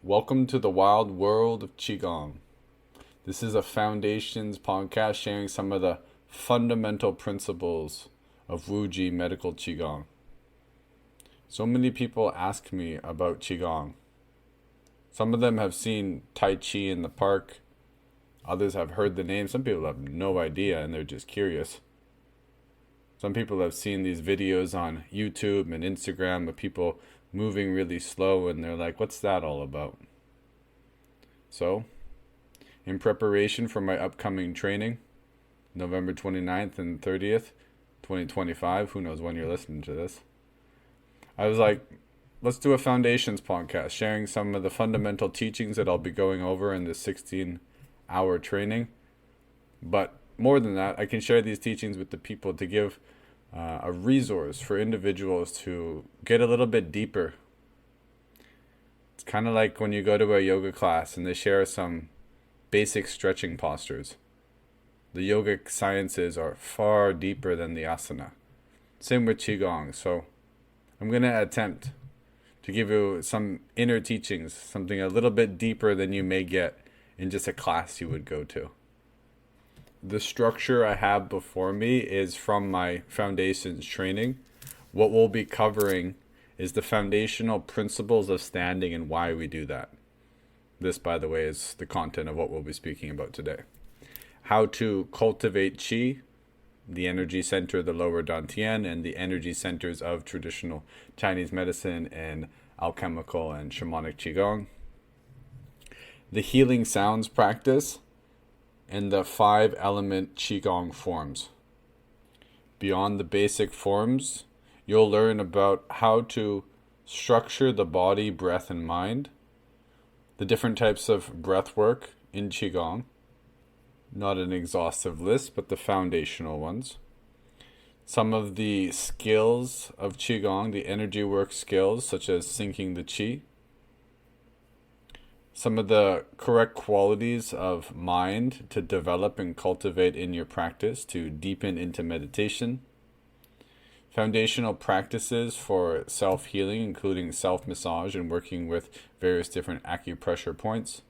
Welcome to the wild world of Qigong. This is a Foundations podcast sharing some of the fundamental principles of Wuji medical Qigong. So many people ask me about Qigong. Some of them have seen Tai Chi in the park. Others have heard the name. Some people have no idea and they're just curious. Some people have seen these videos on YouTube and Instagram of people moving really slow and they're like, what's that all about? So, in preparation for my upcoming training, November 29th and 30th, 2025, who knows when you're listening to this, I was like, let's do a Foundations podcast, sharing some of the fundamental teachings that I'll be going over in this 16-hour training. But more than that, I can share these teachings with the people to give a resource for individuals to get a little bit deeper. It's kind of like when you go to a yoga class and they share some basic stretching postures. The yogic sciences are far deeper than the asana. Same with Qigong. So I'm going to attempt to give you some inner teachings, something a little bit deeper than you may get in just a class you would go to. The structure I have before me is from my Foundations training. What we'll be covering is the foundational principles of standing and why we do that. This, by the way, is the content of what we'll be speaking about today. How to cultivate Qi, the energy center, the lower Dantian, and the energy centers of traditional Chinese medicine and alchemical and shamanic Qigong. The healing sounds practice, and the 5-element Qigong forms. Beyond the basic forms, you'll learn about how to structure the body, breath, and mind, the different types of breath work in Qigong, not an exhaustive list, but the foundational ones. Some of the skills of Qigong, the energy work skills, such as syncing the Qi, some of the correct qualities of mind to develop and cultivate in your practice to deepen into meditation. Foundational practices for self-healing, including self-massage and working with various different acupressure points.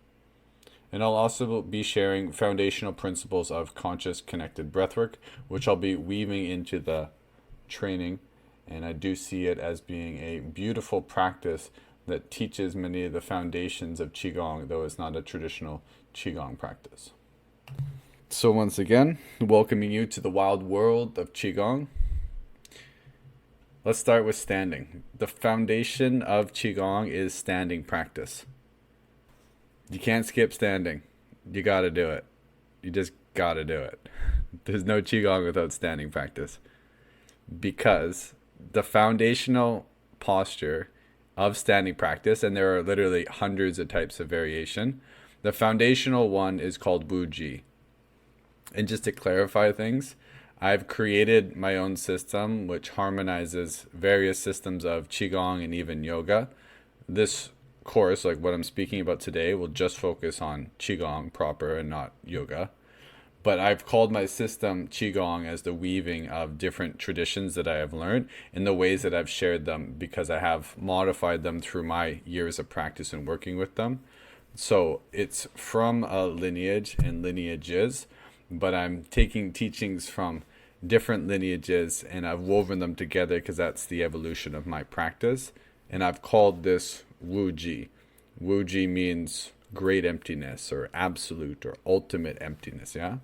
And I'll also be sharing foundational principles of conscious connected breathwork, which I'll be weaving into the training. And I do see it as being a beautiful practice that teaches many of the foundations of Qigong, though it's not a traditional Qigong practice. So once again, welcoming you to the wild world of Qigong. Let's start with standing. The foundation of Qigong is standing practice. You can't skip standing. You gotta do it. You just gotta do it. There's no Qigong without standing practice. Because the foundational posture of standing practice, and there are literally hundreds of types of variation. The foundational one is called Wuji. And just to clarify things, I've created my own system which harmonizes various systems of Qigong and even yoga. This course, like what I'm speaking about today, will just focus on Qigong proper and not yoga. But I've called my system Qigong as the weaving of different traditions that I have learned in the ways that I've shared them because I have modified them through my years of practice and working with them. So it's from a lineage and lineages, but I'm taking teachings from different lineages and I've woven them together because that's the evolution of my practice. And I've called this Wuji. Wuji means great emptiness or absolute or ultimate emptiness, yeah?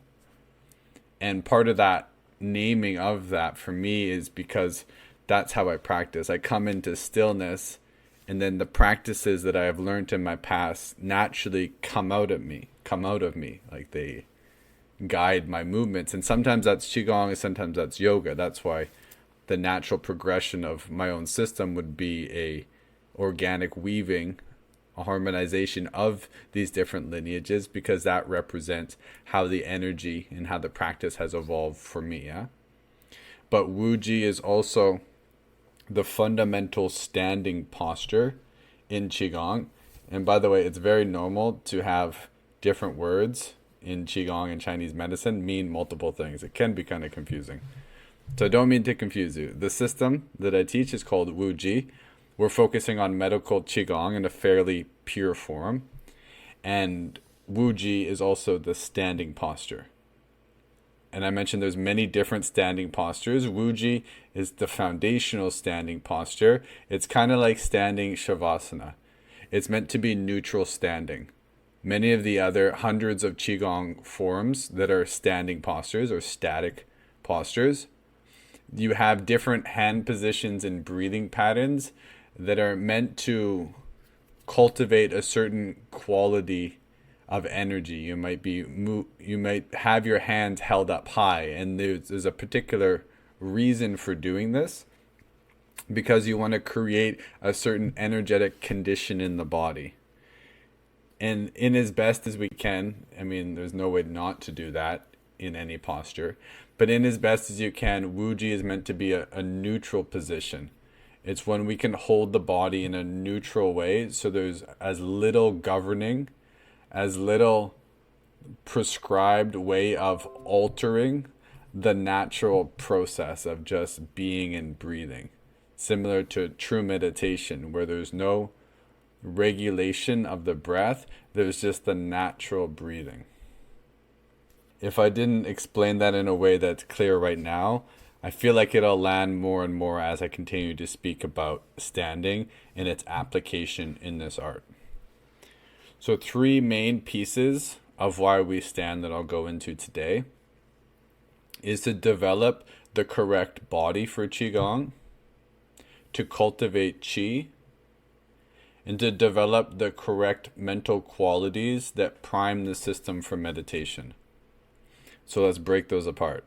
And part of that naming of that for me is because that's how I practice. I come into stillness and then the practices that I have learned in my past naturally come out of me. Like they guide my movements. And sometimes that's Qigong and sometimes that's yoga. That's why the natural progression of my own system would be a organic weaving, a harmonization of these different lineages, because that represents how the energy and how the practice has evolved for me. Yeah? But Wuji is also the fundamental standing posture in Qigong. And by the way, it's very normal to have different words in Qigong and Chinese medicine mean multiple things. It can be kind of confusing. So I don't mean to confuse you. The system that I teach is called Wuji. we're focusing on medical Qigong in a fairly pure form. And Wuji is also the standing posture. And I mentioned there's many different standing postures. Wuji is the foundational standing posture. It's kind of like standing Shavasana. It's meant to be neutral standing. Many of the other hundreds of Qigong forms that are standing postures or static postures, you have different hand positions and breathing patterns that are meant to cultivate a certain quality of energy. You might have your hands held up high, and there's a particular reason for doing this, because you want to create a certain energetic condition in the body. And in as best as we can, I mean, there's no way not to do that in any posture, but in as best as you can, Wuji is meant to be a neutral position. It's when we can hold the body in a neutral way, so there's as little governing, as little prescribed way of altering the natural process of just being and breathing. Similar to true meditation, where there's no regulation of the breath, there's just the natural breathing. If I didn't explain that in a way that's clear right now, I feel like it'll land more and more as I continue to speak about standing and its application in this art. So 3 main pieces of why we stand that I'll go into today is to develop the correct body for Qigong, to cultivate Qi, and to develop the correct mental qualities that prime the system for meditation. So let's break those apart.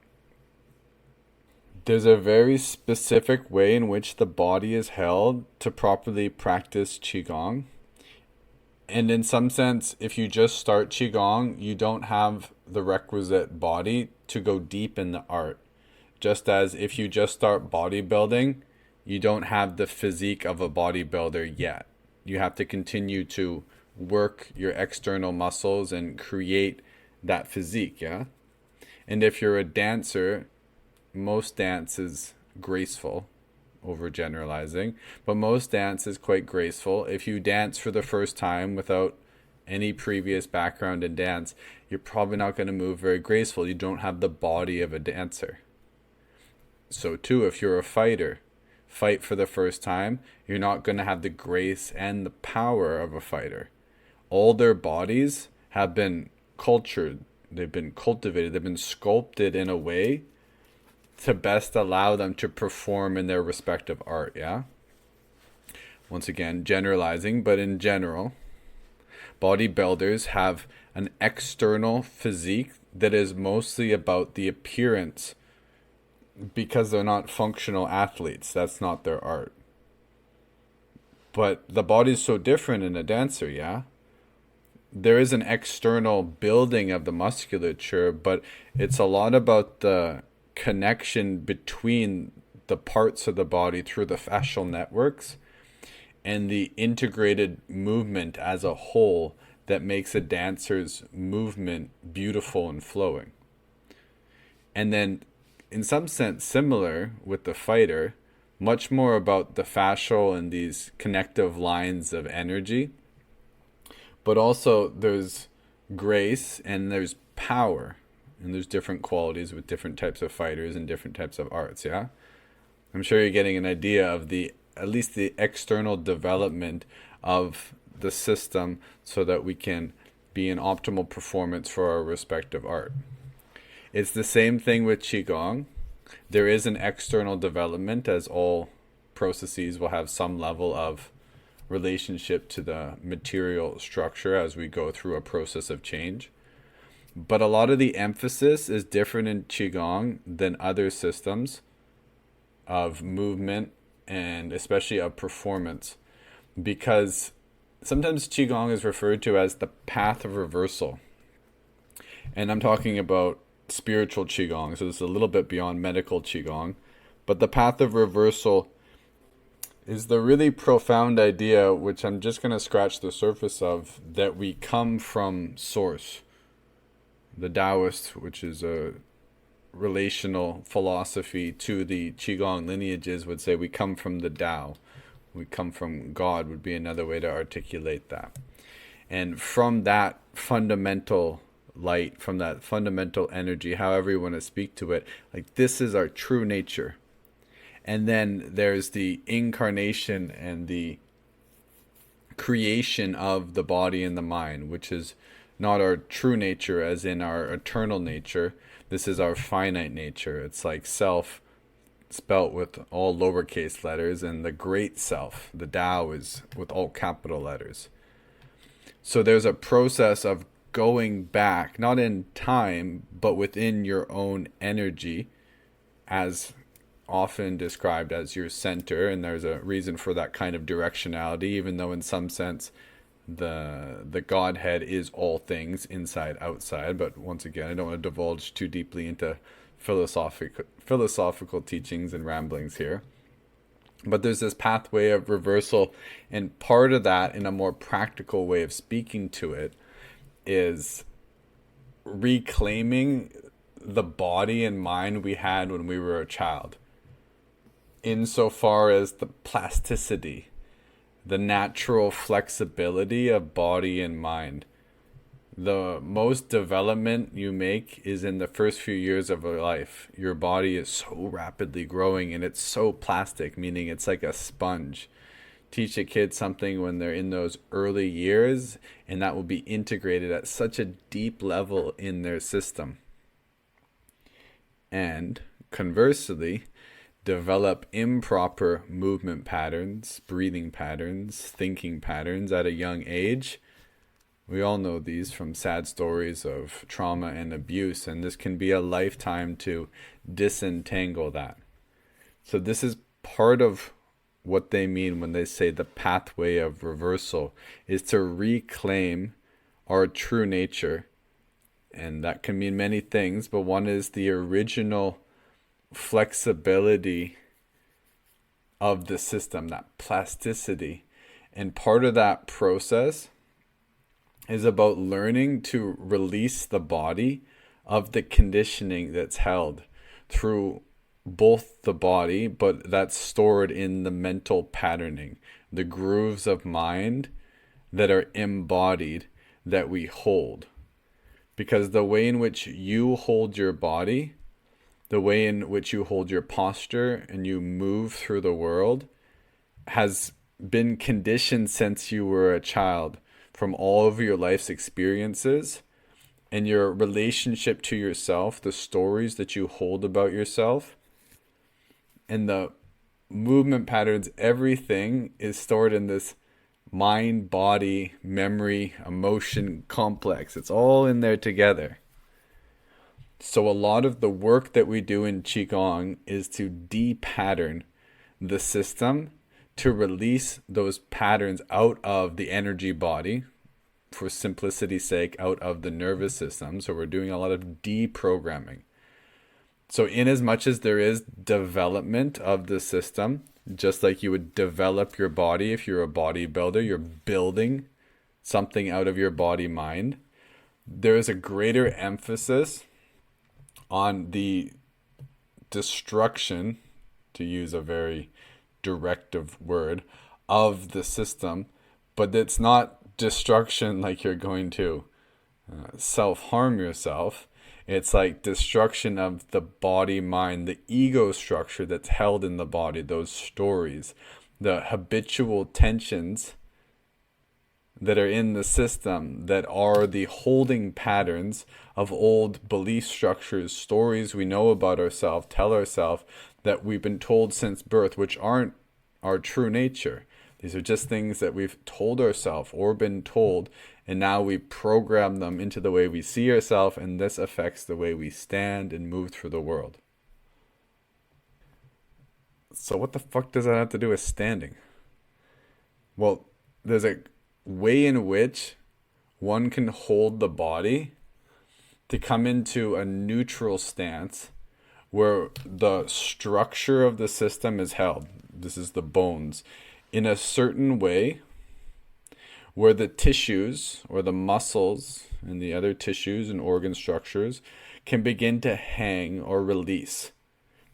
There's a very specific way in which the body is held to properly practice Qigong. And in some sense, if you just start Qigong, you don't have the requisite body to go deep in the art. Just as if you just start bodybuilding, you don't have the physique of a bodybuilder yet. You have to continue to work your external muscles and create that physique, yeah? And if you're a dancer, most dance is graceful, overgeneralizing, but most dance is quite graceful. If you dance for the first time without any previous background in dance, you're probably not going to move very graceful. You don't have the body of a dancer. So too, if you're a fighter, fight for the first time, you're not going to have the grace and the power of a fighter. All their bodies have been cultured, they've been cultivated, they've been sculpted in a way to best allow them to perform in their respective art, yeah? Once again, generalizing, but in general, bodybuilders have an external physique that is mostly about the appearance, because they're not functional athletes. That's not their art. But the body's so different in a dancer, yeah? There is an external building of the musculature, but it's a lot about the connection between the parts of the body through the fascial networks and the integrated movement as a whole that makes a dancer's movement beautiful and flowing. And then, in some sense, similar with the fighter, much more about the fascial and these connective lines of energy. But also there's grace and there's power. And there's different qualities with different types of fighters and different types of arts, yeah? I'm sure you're getting an idea of at least the external development of the system so that we can be in optimal performance for our respective art. It's the same thing with Qigong. There is an external development, as all processes will have some level of relationship to the material structure as we go through a process of change. But a lot of the emphasis is different in Qigong than other systems of movement and especially of performance, because sometimes Qigong is referred to as the path of reversal. And I'm talking about spiritual Qigong, so this is a little bit beyond medical Qigong. But the path of reversal is the really profound idea, which I'm just going to scratch the surface of, that we come from source. The Taoist, which is a relational philosophy to the Qigong lineages, would say we come from the Tao. We come from God would be another way to articulate that. And from that fundamental light, from that fundamental energy, however you want to speak to it, like this is our true nature. And then there's the incarnation and the creation of the body and the mind, which is not our true nature as in our eternal nature. This is our finite nature. It's like self spelt with all lowercase letters, and the great self, the Tao, is with all capital letters. So there's a process of going back, not in time, but within your own energy, as often described as your center. And there's a reason for that kind of directionality, even though in some sense the Godhead is all things, inside, outside. But once again, I don't want to divulge too deeply into philosophical teachings and ramblings here. But there's this pathway of reversal, and part of that, in a more practical way of speaking to it, is reclaiming the body and mind we had when we were a child, insofar as the plasticity, the natural flexibility of body and mind. The most development you make is in the first few years of your life. Your body is so rapidly growing and it's so plastic, meaning it's like a sponge. Teach a kid something when they're in those early years, and that will be integrated at such a deep level in their system. And conversely, develop improper movement patterns, breathing patterns, thinking patterns at a young age. We all know these from sad stories of trauma and abuse, and this can be a lifetime to disentangle that. So this is part of what they mean when they say the pathway of reversal, is to reclaim our true nature. And that can mean many things, but one is the original flexibility of the system, that plasticity. And part of that process is about learning to release the body of the conditioning that's held through both the body, but that's stored in the mental patterning, the grooves of mind that are embodied, that we hold. Because the way in which you hold your body, the way in which you hold your posture and you move through the world, has been conditioned since you were a child, from all of your life's experiences and your relationship to yourself, the stories that you hold about yourself, and the movement patterns. Everything is stored in this mind, body, memory, emotion complex. It's all in there together. So a lot of the work that we do in Qigong is to de-pattern the system, to release those patterns out of the energy body, for simplicity's sake, out of the nervous system. So we're doing a lot of deprogramming. So in as much as there is development of the system, just like you would develop your body if you're a bodybuilder, you're building something out of your body mind, there is a greater emphasis on the destruction, to use a very directive word, of the system. But it's not destruction like you're going to self-harm yourself. It's like destruction of the body mind, the ego structure that's held in the body, those stories, the habitual tensions that are in the system, that are the holding patterns of old belief structures, stories we know about ourselves, tell ourselves, that we've been told since birth, which aren't our true nature. These are just things that we've told ourselves or been told, and now we program them into the way we see ourselves, and this affects the way we stand and move through the world. So what the fuck does that have to do with standing? Well, there's a way in which one can hold the body to come into a neutral stance where the structure of the system is held. This is the bones. In a certain way where the tissues or the muscles and the other tissues and organ structures can begin to hang or release.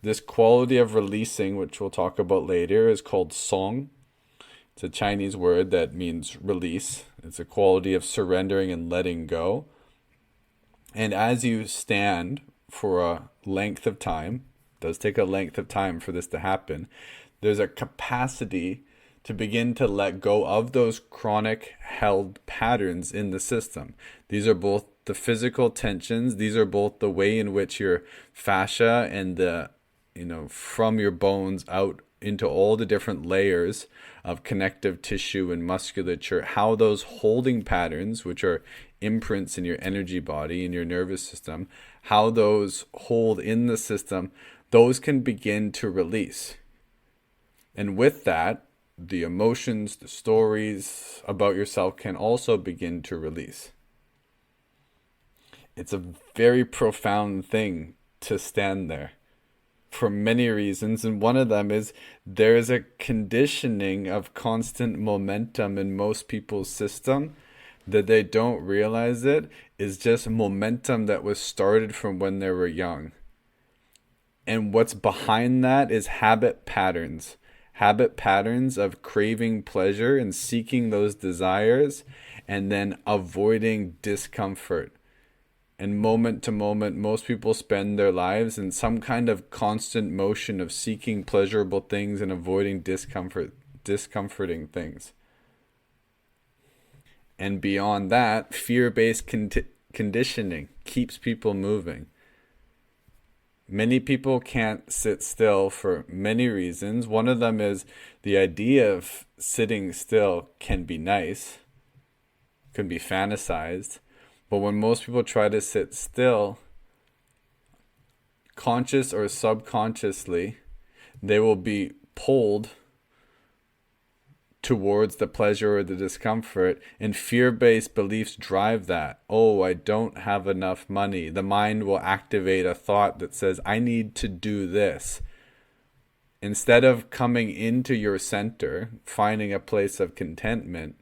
This quality of releasing, which we'll talk about later, is called song. It's a Chinese word that means release. It's a quality of surrendering and letting go. And as you stand for a length of time, it does take a length of time for this to happen, there's a capacity to begin to let go of those chronic held patterns in the system. These are both the physical tensions. These are both the way in which your fascia and the, from your bones out into all the different layers of connective tissue and musculature, how those holding patterns, which are imprints in your energy body, in your nervous system, how those hold in the system, those can begin to release. And with that, the emotions, the stories about yourself can also begin to release. It's a very profound thing to stand there for many reasons, and one of them is there is a conditioning of constant momentum in most people's system that they don't realize it is just momentum that was started from when they were young. And what's behind that is habit patterns of craving pleasure and seeking those desires, and then avoiding discomfort. And moment to moment, most people spend their lives in some kind of constant motion of seeking pleasurable things and avoiding discomforting things. And beyond that, fear-based conditioning keeps people moving. Many people can't sit still for many reasons. One of them is the idea of sitting still can be nice, can be fantasized. But when most people try to sit still, conscious or subconsciously, they will be pulled towards the pleasure or the discomfort, and fear-based beliefs drive that. Oh, I don't have enough money. The mind will activate a thought that says, I need to do this. Instead of coming into your center, finding a place of contentment,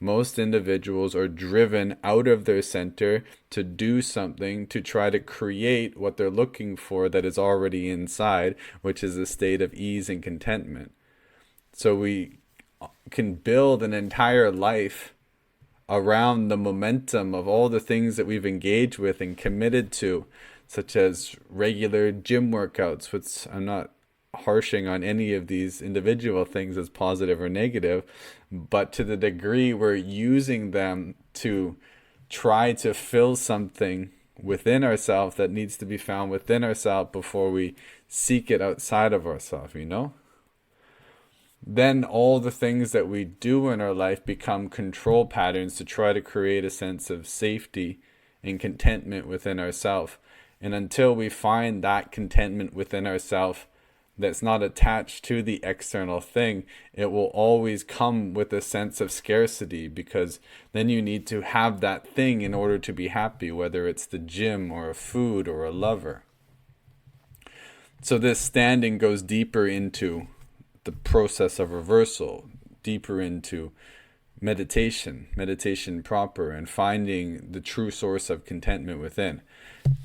most individuals are driven out of their center to do something to try to create what they're looking for that is already inside, which is a state of ease and contentment. So we can build an entire life around the momentum of all the things that we've engaged with and committed to, such as regular gym workouts, which I'm not harshing on any of these individual things as positive or negative, but to the degree we're using them to try to fill something within ourselves that needs to be found within ourselves before we seek it outside of ourselves, then all the things that we do in our life become control patterns to try to create a sense of safety and contentment within ourselves. And until we find that contentment within ourselves that's not attached to the external thing, it will always come with a sense of scarcity, because then you need to have that thing in order to be happy, whether it's the gym or a food or a lover. So this standing goes deeper into the process of reversal, deeper into meditation proper, and finding the true source of contentment within.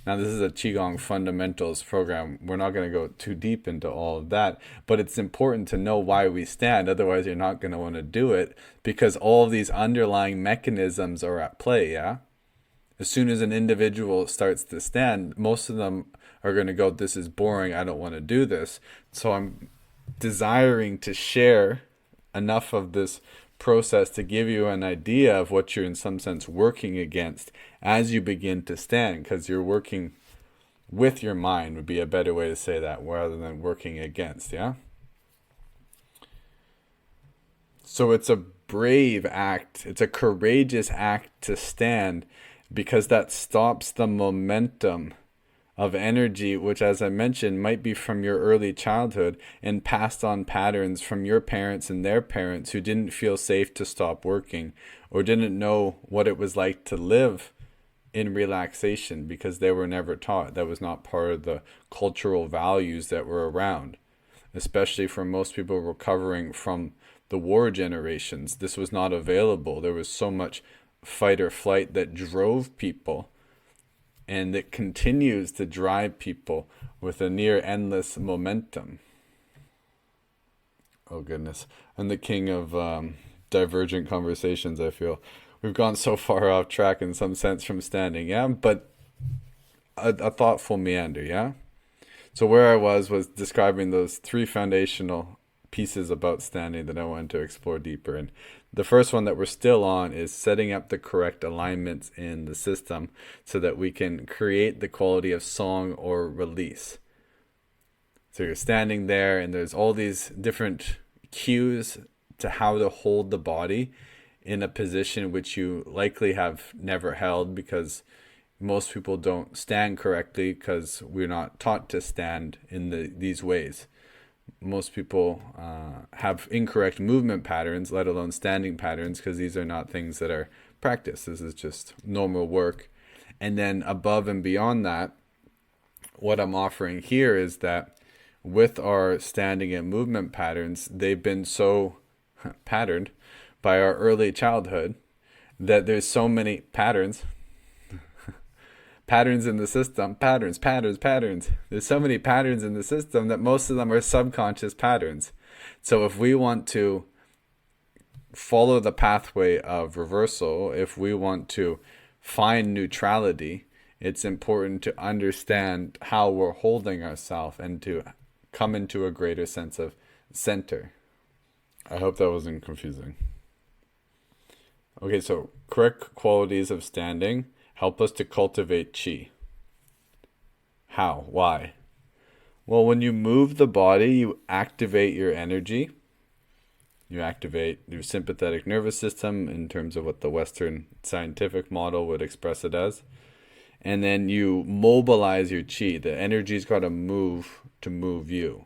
Now, this is a Qigong fundamentals program. We're not going to go too deep into all of that, but it's important to know why we stand. Otherwise, you're not going to want to do it, because all of these underlying mechanisms are at play, yeah? As soon as an individual starts to stand, most of them are going to go, this is boring, I don't want to do this. So I'm desiring to share enough of this process to give you an idea of what you're in some sense working against as you begin to stand, because you're working with your mind would be a better way to say that, rather than working against, yeah? So it's a brave act, it's a courageous act to stand, because that stops the momentum of energy, which, as I mentioned, might be from your early childhood and passed on patterns from your parents and their parents who didn't feel safe to stop working, or didn't know what it was like to live in relaxation because they were never taught. That was not part of the cultural values that were around, especially for most people recovering from the war generations. This was not available. There was so much fight or flight that drove people, and it continues to drive people with a near endless momentum. Oh goodness. I'm the king of divergent conversations, I feel. We've gone so far off track in some sense from standing, yeah? But a thoughtful meander, yeah? So where I was describing those three foundational pieces about standing that I wanted to explore deeper. And the first one that we're still on is setting up the correct alignments in the system so that we can create the quality of song or release. So you're standing there and there's all these different cues to how to hold the body in a position which you likely have never held, because most people don't stand correctly because we're not taught to stand in these ways. Most people have incorrect movement patterns, let alone standing patterns, because these are not things that are practiced. This is just normal work. And then above and beyond that, what I'm offering here is that with our standing and movement patterns, they've been so patterned by our early childhood that there's so many patterns in the system, patterns. There's so many patterns in the system that most of them are subconscious patterns. So if we want to follow the pathway of reversal, if we want to find neutrality, it's important to understand how we're holding ourselves and to come into a greater sense of center. I hope that wasn't confusing. Okay, so correct qualities of standing help us to cultivate qi. How? Why? Well, when you move the body, you activate your energy. You activate your sympathetic nervous system in terms of what the Western scientific model would express it as. And then you mobilize your qi. The energy's got to move you.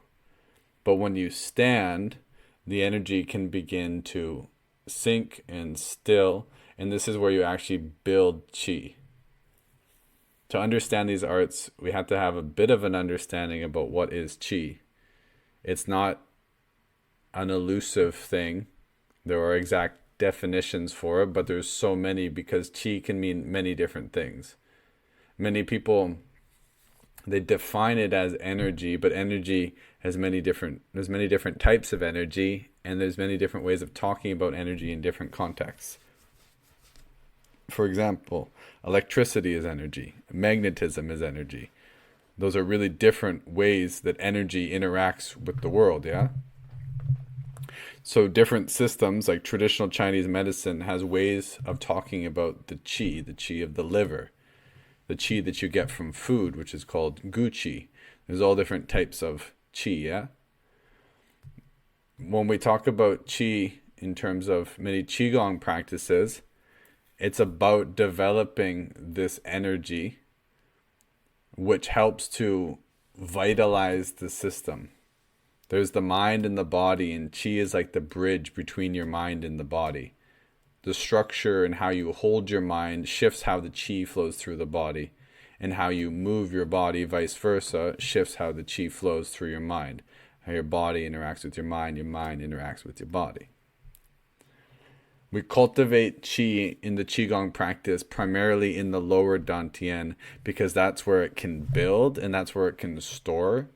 But when you stand, the energy can begin to sink and still. And this is where you actually build qi. To understand these arts, we have to have a bit of an understanding about what is qi. It's not an elusive thing. There are exact definitions for it, but there's so many because qi can mean many different things. Many people, they define it as energy, but energy has there's many different types of energy, and there's many different ways of talking about energy in different contexts. For example, electricity is energy. Magnetism is energy. Those are really different ways that energy interacts with the world, yeah? So different systems, like traditional Chinese medicine, has ways of talking about the qi of the liver, the qi that you get from food, which is called gu qi. There's all different types of qi, yeah? When we talk about qi in terms of many Qigong practices, it's about developing this energy which helps to vitalize the system. There's the mind and the body, and qi is like the bridge between your mind and the body. The structure and how you hold your mind shifts how the qi flows through the body, and how you move your body, vice versa, shifts how the qi flows through your mind. How your body interacts with your mind interacts with your body. We cultivate qi in the Qigong practice primarily in the lower dantian because that's where it can build and that's where it can store.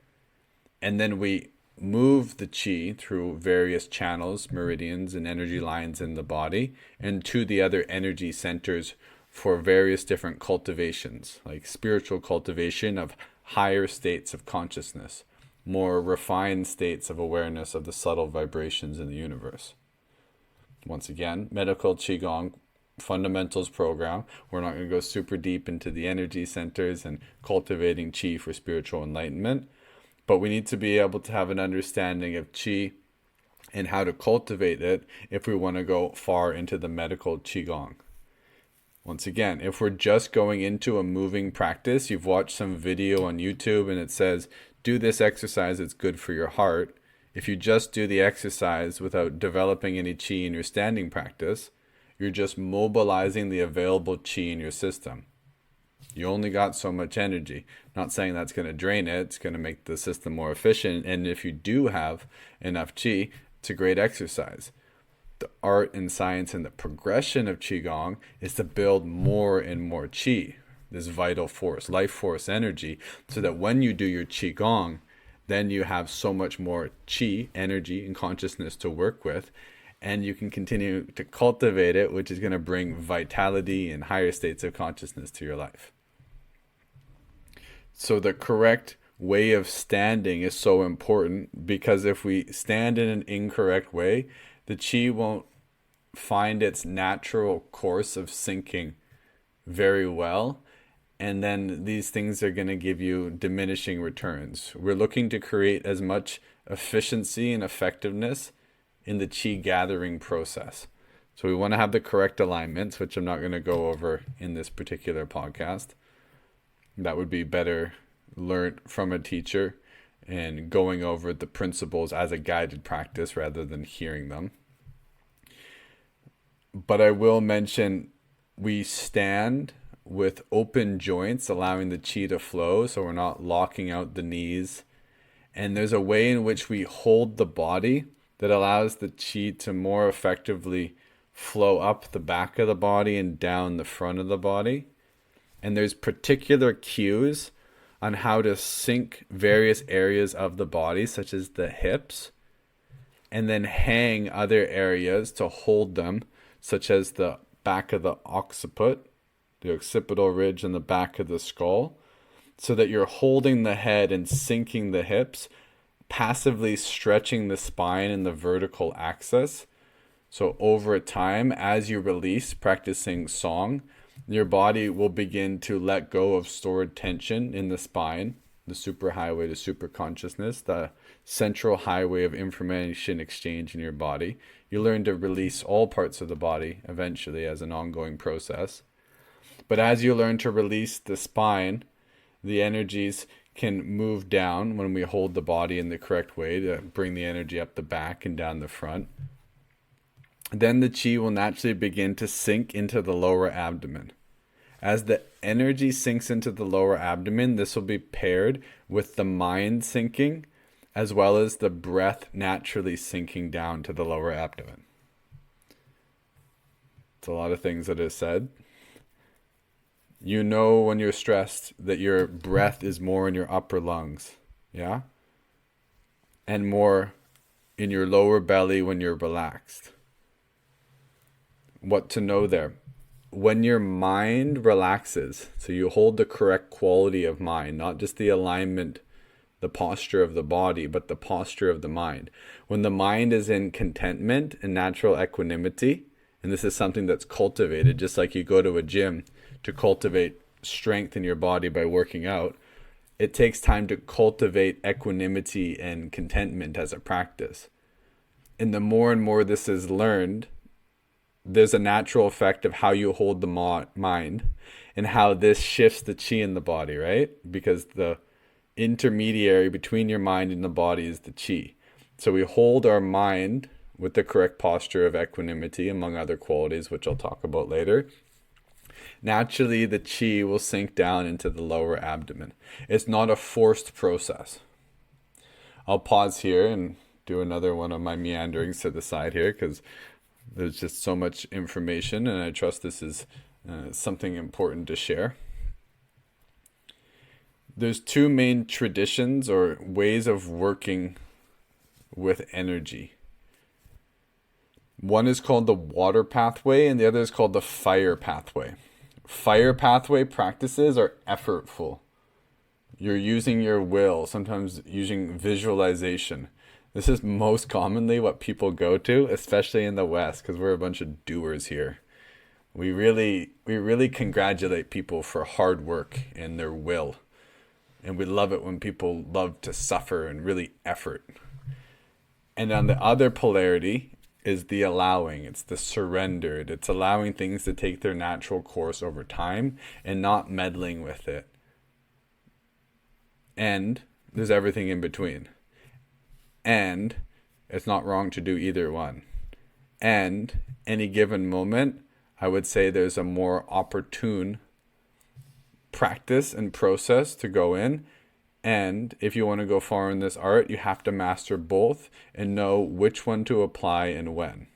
And then we move the qi through various channels, meridians, and energy lines in the body and to the other energy centers for various different cultivations, like spiritual cultivation of higher states of consciousness, more refined states of awareness of the subtle vibrations in the universe. Once again, medical Qigong fundamentals program. We're not going to go super deep into the energy centers and cultivating qi for spiritual enlightenment, but we need to be able to have an understanding of qi and how to cultivate it if we want to go far into the medical Qigong. Once again, if we're just going into a moving practice, you've watched some video on YouTube and it says, do this exercise, it's good for your heart. If you just do the exercise without developing any qi in your standing practice, you're just mobilizing the available qi in your system. You only got so much energy. Not saying that's going to drain it. It's going to make the system more efficient. And if you do have enough qi, it's a great exercise. The art and science and the progression of Qigong is to build more and more qi, this vital force, life force energy, so that when you do your Qigong, then you have so much more chi, energy, and consciousness to work with. And you can continue to cultivate it, which is going to bring vitality and higher states of consciousness to your life. So the correct way of standing is so important, because if we stand in an incorrect way, the chi won't find its natural course of sinking very well. And then these things are going to give you diminishing returns. We're looking to create as much efficiency and effectiveness in the chi gathering process. So we want to have the correct alignments, which I'm not going to go over in this particular podcast. That would be better learned from a teacher and going over the principles as a guided practice rather than hearing them. But I will mention we stand with open joints, allowing the chi to flow, so we're not locking out the knees. And there's a way in which we hold the body that allows the chi to more effectively flow up the back of the body and down the front of the body. And there's particular cues on how to sync various areas of the body, such as the hips, and then hang other areas to hold them, such as the back of the occiput, the occipital ridge, and the back of the skull, so that you're holding the head and syncing the hips, passively stretching the spine in the vertical axis. So over time, as you release, practicing song, your body will begin to let go of stored tension in the spine, the superhighway to super consciousness, the central highway of information exchange in your body. You learn to release all parts of the body eventually as an ongoing process. But as you learn to release the spine, the energies can move down when we hold the body in the correct way to bring the energy up the back and down the front. Then the chi will naturally begin to sink into the lower abdomen. As the energy sinks into the lower abdomen, this will be paired with the mind sinking, as well as the breath naturally sinking down to the lower abdomen. It's a lot of things that are said. You know when you're stressed that your breath is more in your upper lungs, yeah? And more in your lower belly when you're relaxed. What to know there? When your mind relaxes, so you hold the correct quality of mind, not just the alignment, the posture of the body, but the posture of the mind. When the mind is in contentment and natural equanimity, and this is something that's cultivated, just like you go to a gym to cultivate strength in your body by working out, it takes time to cultivate equanimity and contentment as a practice. And the more and more this is learned, there's a natural effect of how you hold the mind and how this shifts the chi in the body, right? Because the intermediary between your mind and the body is the chi. So we hold our mind with the correct posture of equanimity, among other qualities, which I'll talk about later. Naturally, the chi will sink down into the lower abdomen. It's not a forced process. I'll pause here and do another one of my meanderings to the side here, because there's just so much information, and I trust this is something important to share. There's two main traditions or ways of working with energy. One is called the water pathway, and the other is called the fire pathway. Fire pathway practices are effortful. You're using your will, sometimes using visualization. This is most commonly what people go to, especially in the West, because we're a bunch of doers here. We really congratulate people for hard work and their will. And we love it when people love to suffer and really effort. And on the other polarity is the allowing. It's the surrendered. It's allowing things to take their natural course over time and not meddling with it. And there's everything in between. And it's not wrong to do either one. And any given moment, I would say there's a more opportune practice and process to go in. And if you want to go far in this art, you have to master both and know which one to apply and when.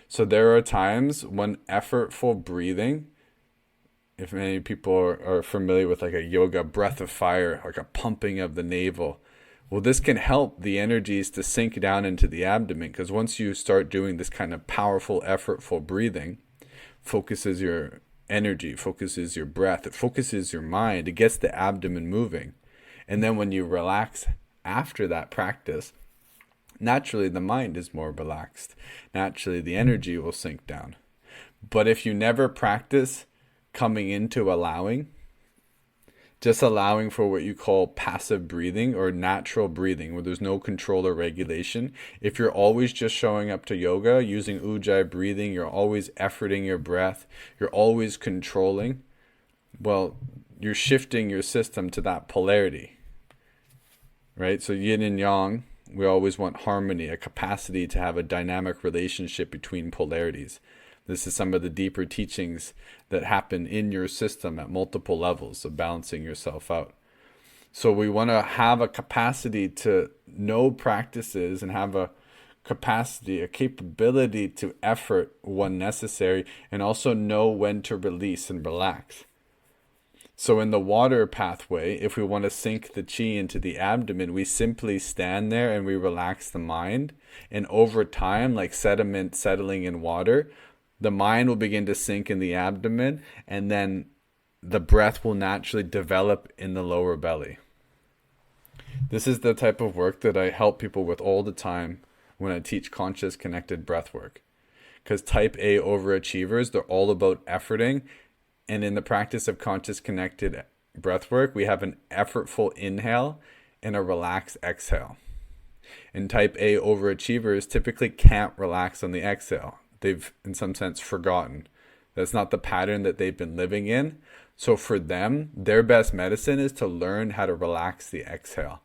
So there are times when effortful breathing, if many people are familiar with like a yoga breath of fire, like a pumping of the navel, Well, this can help the energies to sink down into the abdomen, because once you start doing this kind of powerful, effortful breathing, focuses your energy, focuses your breath, it focuses your mind, it gets the abdomen moving. And then when you relax after that practice, naturally the mind is more relaxed. Naturally the energy will sink down. But if you never practice coming into allowing, just allowing for what you call passive breathing or natural breathing, where there's no control or regulation. If you're always just showing up to yoga using Ujjayi breathing, you're always efforting your breath, you're always controlling, well, you're shifting your system to that polarity, right? So yin and yang, we always want harmony, a capacity to have a dynamic relationship between polarities. This is some of the deeper teachings that happen in your system at multiple levels of balancing yourself out. So we want to have a capacity to know practices and have a capacity, a capability to effort when necessary, and also know when to release and relax. So in the water pathway, if we want to sink the chi into the abdomen, we simply stand there and we relax the mind. And over time, like sediment settling in water, the mind will begin to sink in the abdomen, and then the breath will naturally develop in the lower belly. This is the type of work that I help people with all the time when I teach conscious connected breath work. Because type A overachievers, they're all about efforting. And in the practice of conscious connected breath work, we have an effortful inhale and a relaxed exhale. And type A overachievers typically can't relax on the exhale. They've, in some sense, forgotten. That's not the pattern that they've been living in. So for them, their best medicine is to learn how to relax the exhale.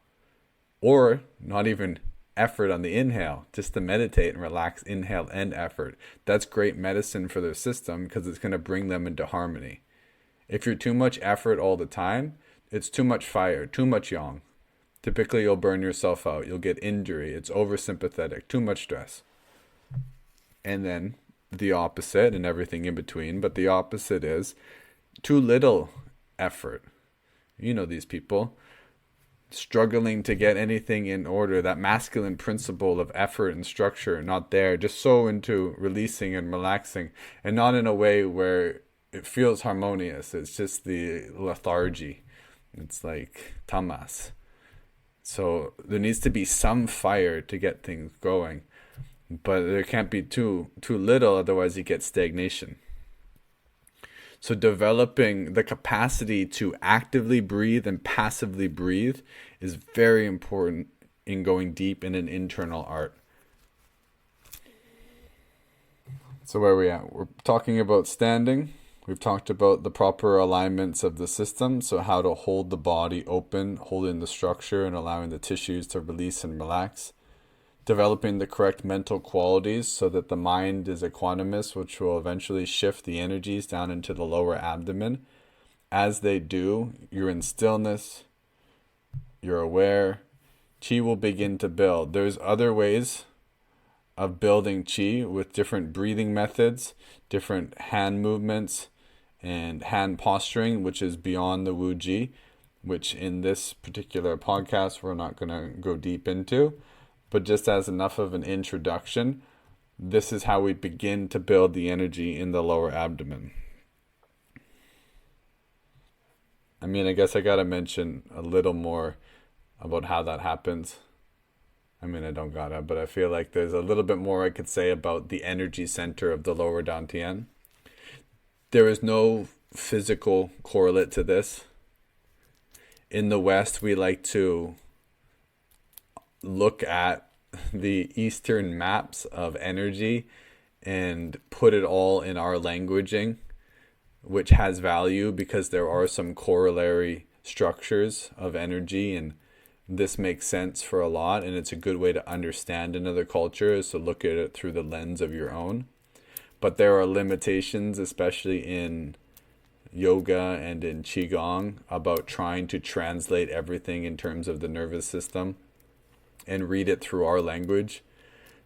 Or not even effort on the inhale, just to meditate and relax inhale and effort. That's great medicine for their system because it's going to bring them into harmony. If you're too much effort all the time, it's too much fire, too much yang. Typically, you'll burn yourself out. You'll get injury. It's oversympathetic, too much stress. And then the opposite and everything in between. But the opposite is too little effort. You know these people struggling to get anything in order. That masculine principle of effort and structure not there. Just so into releasing and relaxing, and not in a way where it feels harmonious. It's just the lethargy. It's like tamas. So there needs to be some fire to get things going. But there can't be too little, otherwise you get stagnation. So developing the capacity to actively breathe and passively breathe is very important in going deep in an internal art. So where are we at? We're talking about standing. We've talked about the proper alignments of the system, so how to hold the body open, holding the structure and allowing the tissues to release and relax. Developing the correct mental qualities so that the mind is equanimous, which will eventually shift the energies down into the lower abdomen. As they do, you're in stillness, you're aware, chi will begin to build. There's other ways of building chi with different breathing methods, different hand movements, and hand posturing, which is beyond the Wuji, which in this particular podcast we're not going to go deep into. But just as enough of an introduction, this is how we begin to build the energy in the lower abdomen. I mean, I guess I got to mention a little more about how that happens. I mean, I don't gotta, but I feel like there's a little bit more I could say about the energy center of the lower dantian. There is no physical correlate to this. In the West, we like to look at the Eastern maps of energy and put it all in our languaging, which has value because there are some corollary structures of energy, and this makes sense for a lot, and it's a good way to understand another culture is to look at it through the lens of your own. But there are limitations, especially in yoga and in Qigong, about trying to translate everything in terms of the nervous system and read it through our language.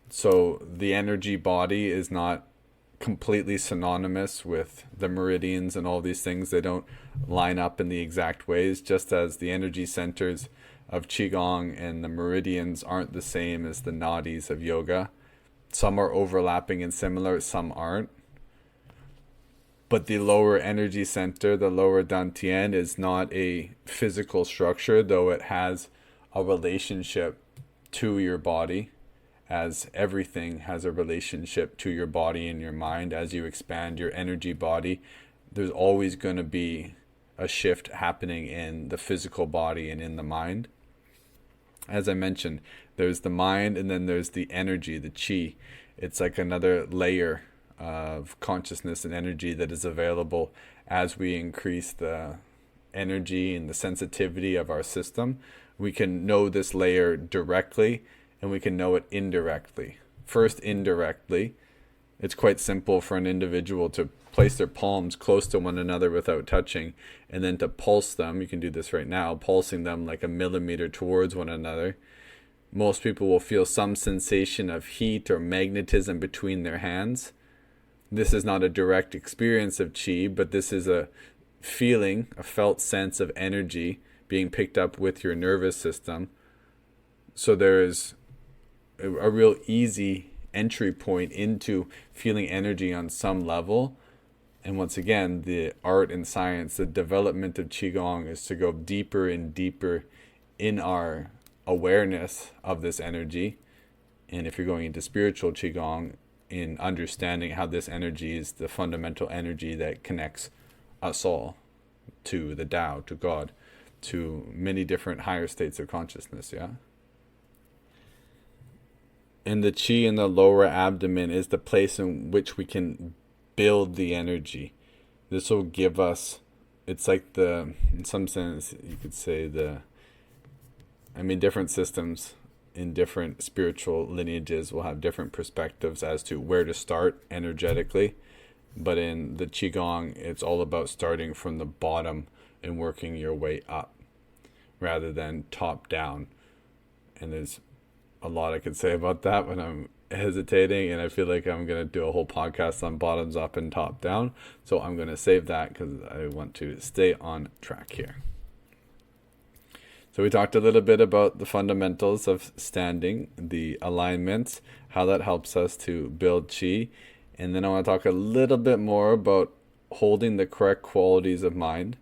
So the energy body is not completely synonymous with the meridians and all these things. They don't line up in the exact ways, just as the energy centers of Qigong and the meridians aren't the same as the nadis of yoga. Some are overlapping and similar, some aren't. But the lower energy center, the lower dantian, is not a physical structure, though it has a relationship to your body, as everything has a relationship to your body and your mind. As you expand your energy body, there's always going to be a shift happening in the physical body and in the mind. As I mentioned, there's the mind and then there's the energy, the qi. It's like another layer of consciousness and energy that is available as we increase the energy and the sensitivity of our system. We can know this layer directly and we can know it indirectly. First, indirectly, it's quite simple for an individual to place their palms close to one another without touching, and then to pulse them. You can do this right now, pulsing them like a millimeter towards one another. Most people will feel some sensation of heat or magnetism between their hands. This is not a direct experience of qi, but this is a feeling, a felt sense of energy being picked up with your nervous system. So there is a real easy entry point into feeling energy on some level. And once again, the art and science, the development of Qigong is to go deeper and deeper in our awareness of this energy. And if you're going into spiritual Qigong, in understanding how this energy is the fundamental energy that connects us all to the Tao, to God, to many different higher states of consciousness, yeah? And the qi in the lower abdomen is the place in which we can build the energy. This will give us, it's like in some sense, you could say different systems in different spiritual lineages will have different perspectives as to where to start energetically. But in the Qigong, it's all about starting from the bottom and working your way up rather than top down. And there's a lot I could say about that when I'm hesitating, and I feel like I'm going to do a whole podcast on bottoms up and top down. So I'm going to save that because I want to stay on track here. So we talked a little bit about the fundamentals of standing, the alignments, how that helps us to build qi. And then I want to talk a little bit more about holding the correct qualities of mind.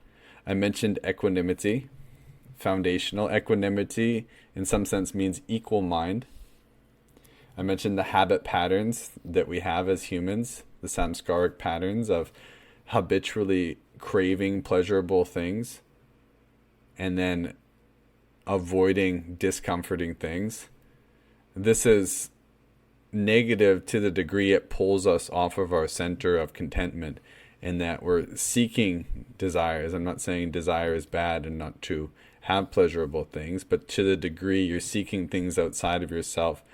I mentioned equanimity, foundational. Equanimity in some sense means equal mind. I mentioned the habit patterns that we have as humans, the samskaric patterns of habitually craving pleasurable things and then avoiding discomforting things. This is negative to the degree it pulls us off of our center of contentment, in that we're seeking desires. I'm not saying desire is bad and not to have pleasurable things, but to the degree you're seeking things outside of yourself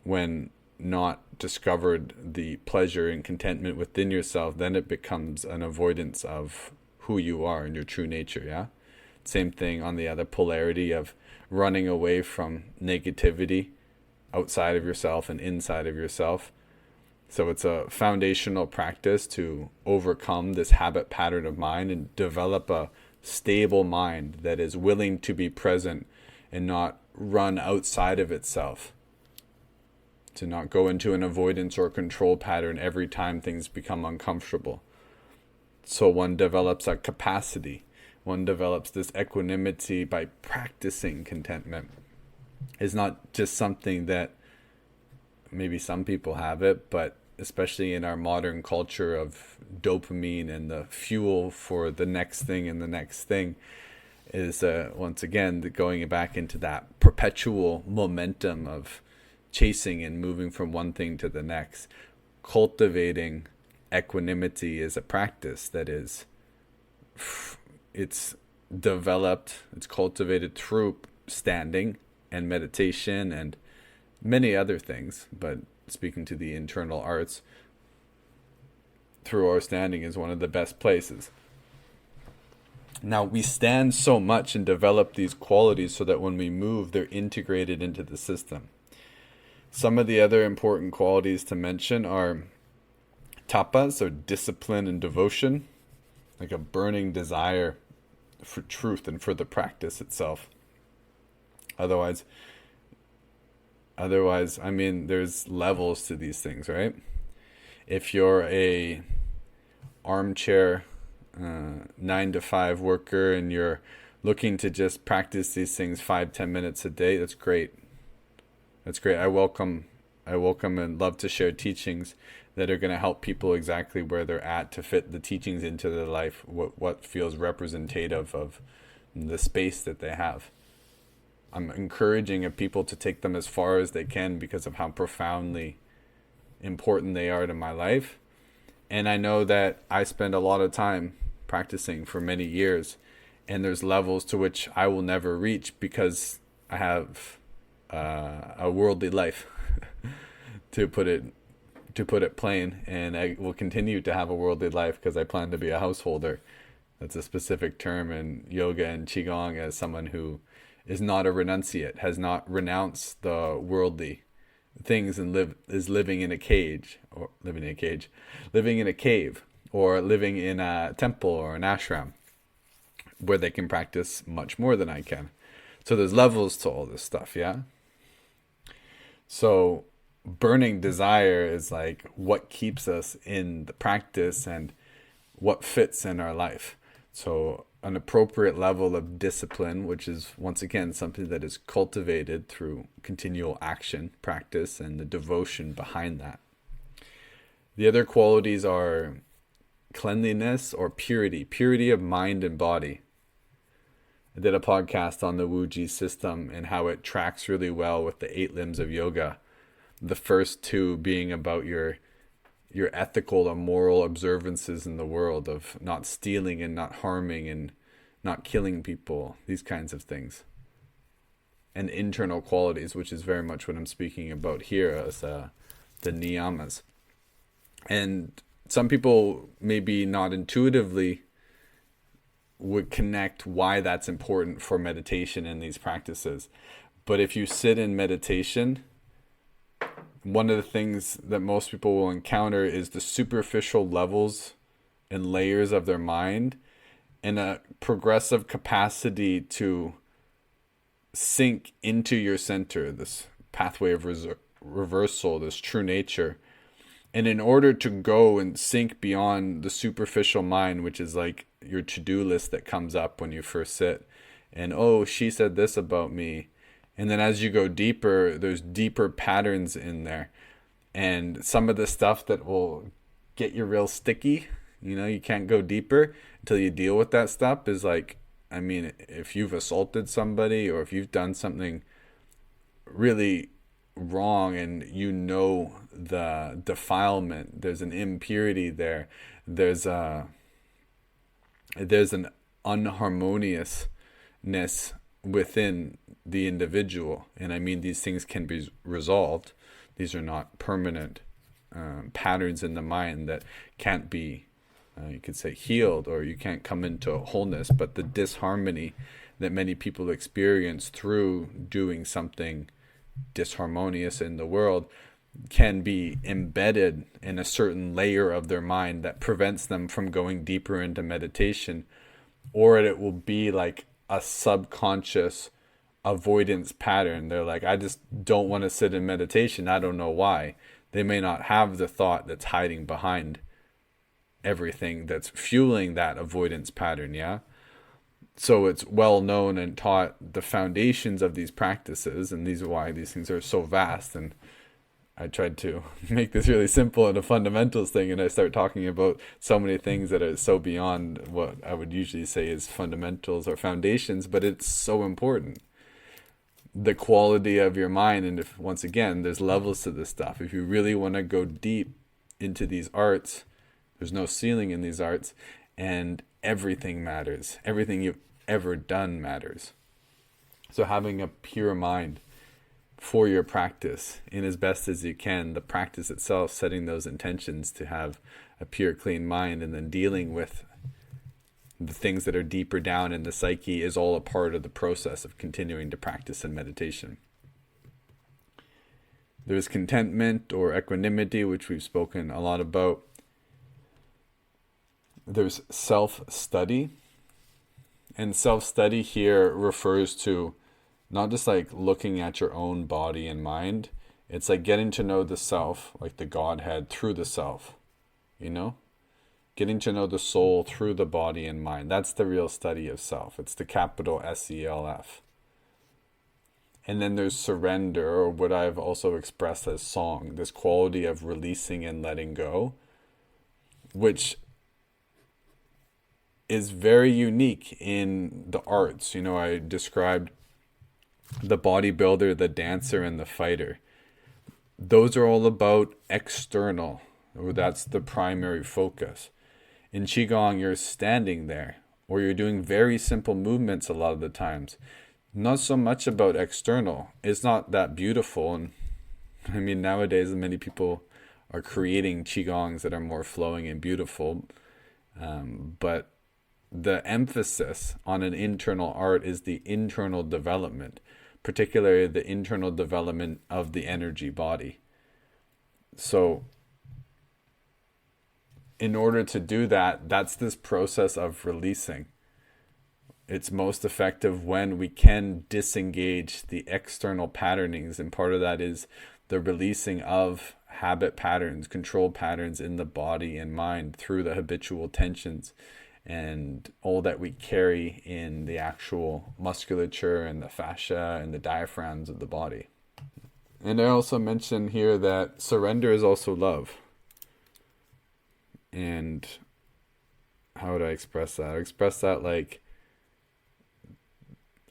when not discovered the pleasure and contentment within yourself, then it becomes an avoidance of who you are and your true nature, yeah? Same thing on the other polarity of running away from negativity outside of yourself and inside of yourself. So it's a foundational practice to overcome this habit pattern of mind and develop a stable mind that is willing to be present and not run outside of itself. To not go into an avoidance or control pattern every time things become uncomfortable. So one develops a capacity. One develops this equanimity by practicing contentment. It's not just something that maybe some people have it, but especially in our modern culture of dopamine and the fuel for the next thing and the next thing is once again going back into that perpetual momentum of chasing and moving from one thing to the next. Cultivating equanimity is a practice that is, it's developed, it's cultivated through standing and meditation and many other things, but speaking to the internal arts, through our standing is one of the best places. Now, we stand so much and develop these qualities so that when we move, they're integrated into the system. Some of the other important qualities to mention are tapas, or discipline and devotion, like a burning desire for truth and for the practice itself. Otherwise, I mean, there's levels to these things, right? If you're a armchair 9 to 5 worker and you're looking to just practice these things 5-10 minutes a day, that's great. That's great. I welcome and love to share teachings that are going to help people exactly where they're at to fit the teachings into their life, what feels representative of the space that they have. I'm encouraging of people to take them as far as they can because of how profoundly important they are to my life. And I know that I spend a lot of time practicing for many years, and there's levels to which I will never reach because I have a worldly life, to put it plain, and I will continue to have a worldly life because I plan to be a householder. That's a specific term in yoga and Qigong as someone who is not a renunciate, has not renounced the worldly things and living in a cage, or living in a cage, living in a cave, or living in a temple or an ashram where they can practice much more than I can. So there's levels to all this stuff, yeah? So burning desire is like what keeps us in the practice and what fits in our life. So an appropriate level of discipline, which is once again something that is cultivated through continual action, practice, and the devotion behind that. The other qualities are cleanliness or purity of mind and body. I did a podcast on the Wuji system and how it tracks really well with the 8 limbs of yoga. The first 2 being about your ethical or moral observances in the world of not stealing and not harming and not killing people, these kinds of things. And internal qualities, which is very much what I'm speaking about here as the niyamas. And some people maybe not intuitively would connect why that's important for meditation in these practices. But if you sit in meditation, one of the things that most people will encounter is the superficial levels and layers of their mind and a progressive capacity to sink into your center, this pathway of reversal, this true nature. And in order to go and sink beyond the superficial mind, which is like your to-do list that comes up when you first sit, and oh, she said this about me. And then as you go deeper, there's deeper patterns in there. And some of the stuff that will get you real sticky, you can't go deeper until you deal with that stuff, is like, I mean, if you've assaulted somebody or if you've done something really wrong and the defilement, there's an impurity there, there's an unharmoniousness within the individual. And I mean, these things can be resolved. These are not permanent patterns in the mind that can't be, you could say, healed, or you can't come into wholeness. But the disharmony that many people experience through doing something disharmonious in the world can be embedded in a certain layer of their mind that prevents them from going deeper into meditation, or it will be like a subconscious avoidance pattern. They're like, I just don't want to sit in meditation. I don't know why. They may not have the thought that's hiding behind everything that's fueling that avoidance pattern, yeah? So it's well known and taught the foundations of these practices, and these are why these things are so vast. And I tried to make this really simple and a fundamentals thing, and I start talking about so many things that are so beyond what I would usually say is fundamentals or foundations, but it's so important. The quality of your mind, and if, once again, there's levels to this stuff. If you really want to go deep into these arts, there's no ceiling in these arts, and everything matters. Everything you've ever done matters. So having a pure mind for your practice, in as best as you can, the practice itself, setting those intentions to have a pure, clean mind, and then dealing with the things that are deeper down in the psyche is all a part of the process of continuing to practice in meditation. There's contentment or equanimity, which we've spoken a lot about. There's self-study. And self-study here refers to not just like looking at your own body and mind. It's like getting to know the self, like the Godhead, through the self, you know? Getting to know the soul through the body and mind. That's the real study of self. It's the capital SELF. And then there's surrender, or what I've also expressed as song, this quality of releasing and letting go, which is very unique in the arts. You know, I described the bodybuilder, the dancer, and the fighter. Those are all about external, or that's the primary focus. In Qigong, you're standing there, or you're doing very simple movements a lot of the times. Not so much about external. It's not that beautiful. And I mean, nowadays, many people are creating Qigongs that are more flowing and beautiful. But the emphasis on an internal art is the internal development, particularly the internal development of the energy body. So in order to do that, that's this process of releasing. It's most effective when we can disengage the external patternings, and part of that is the releasing of habit patterns, control patterns in the body and mind through the habitual tensions and all that we carry in the actual musculature and the fascia and the diaphragms of the body. And I also mentioned here that surrender is also love. And how would I express that? I express that like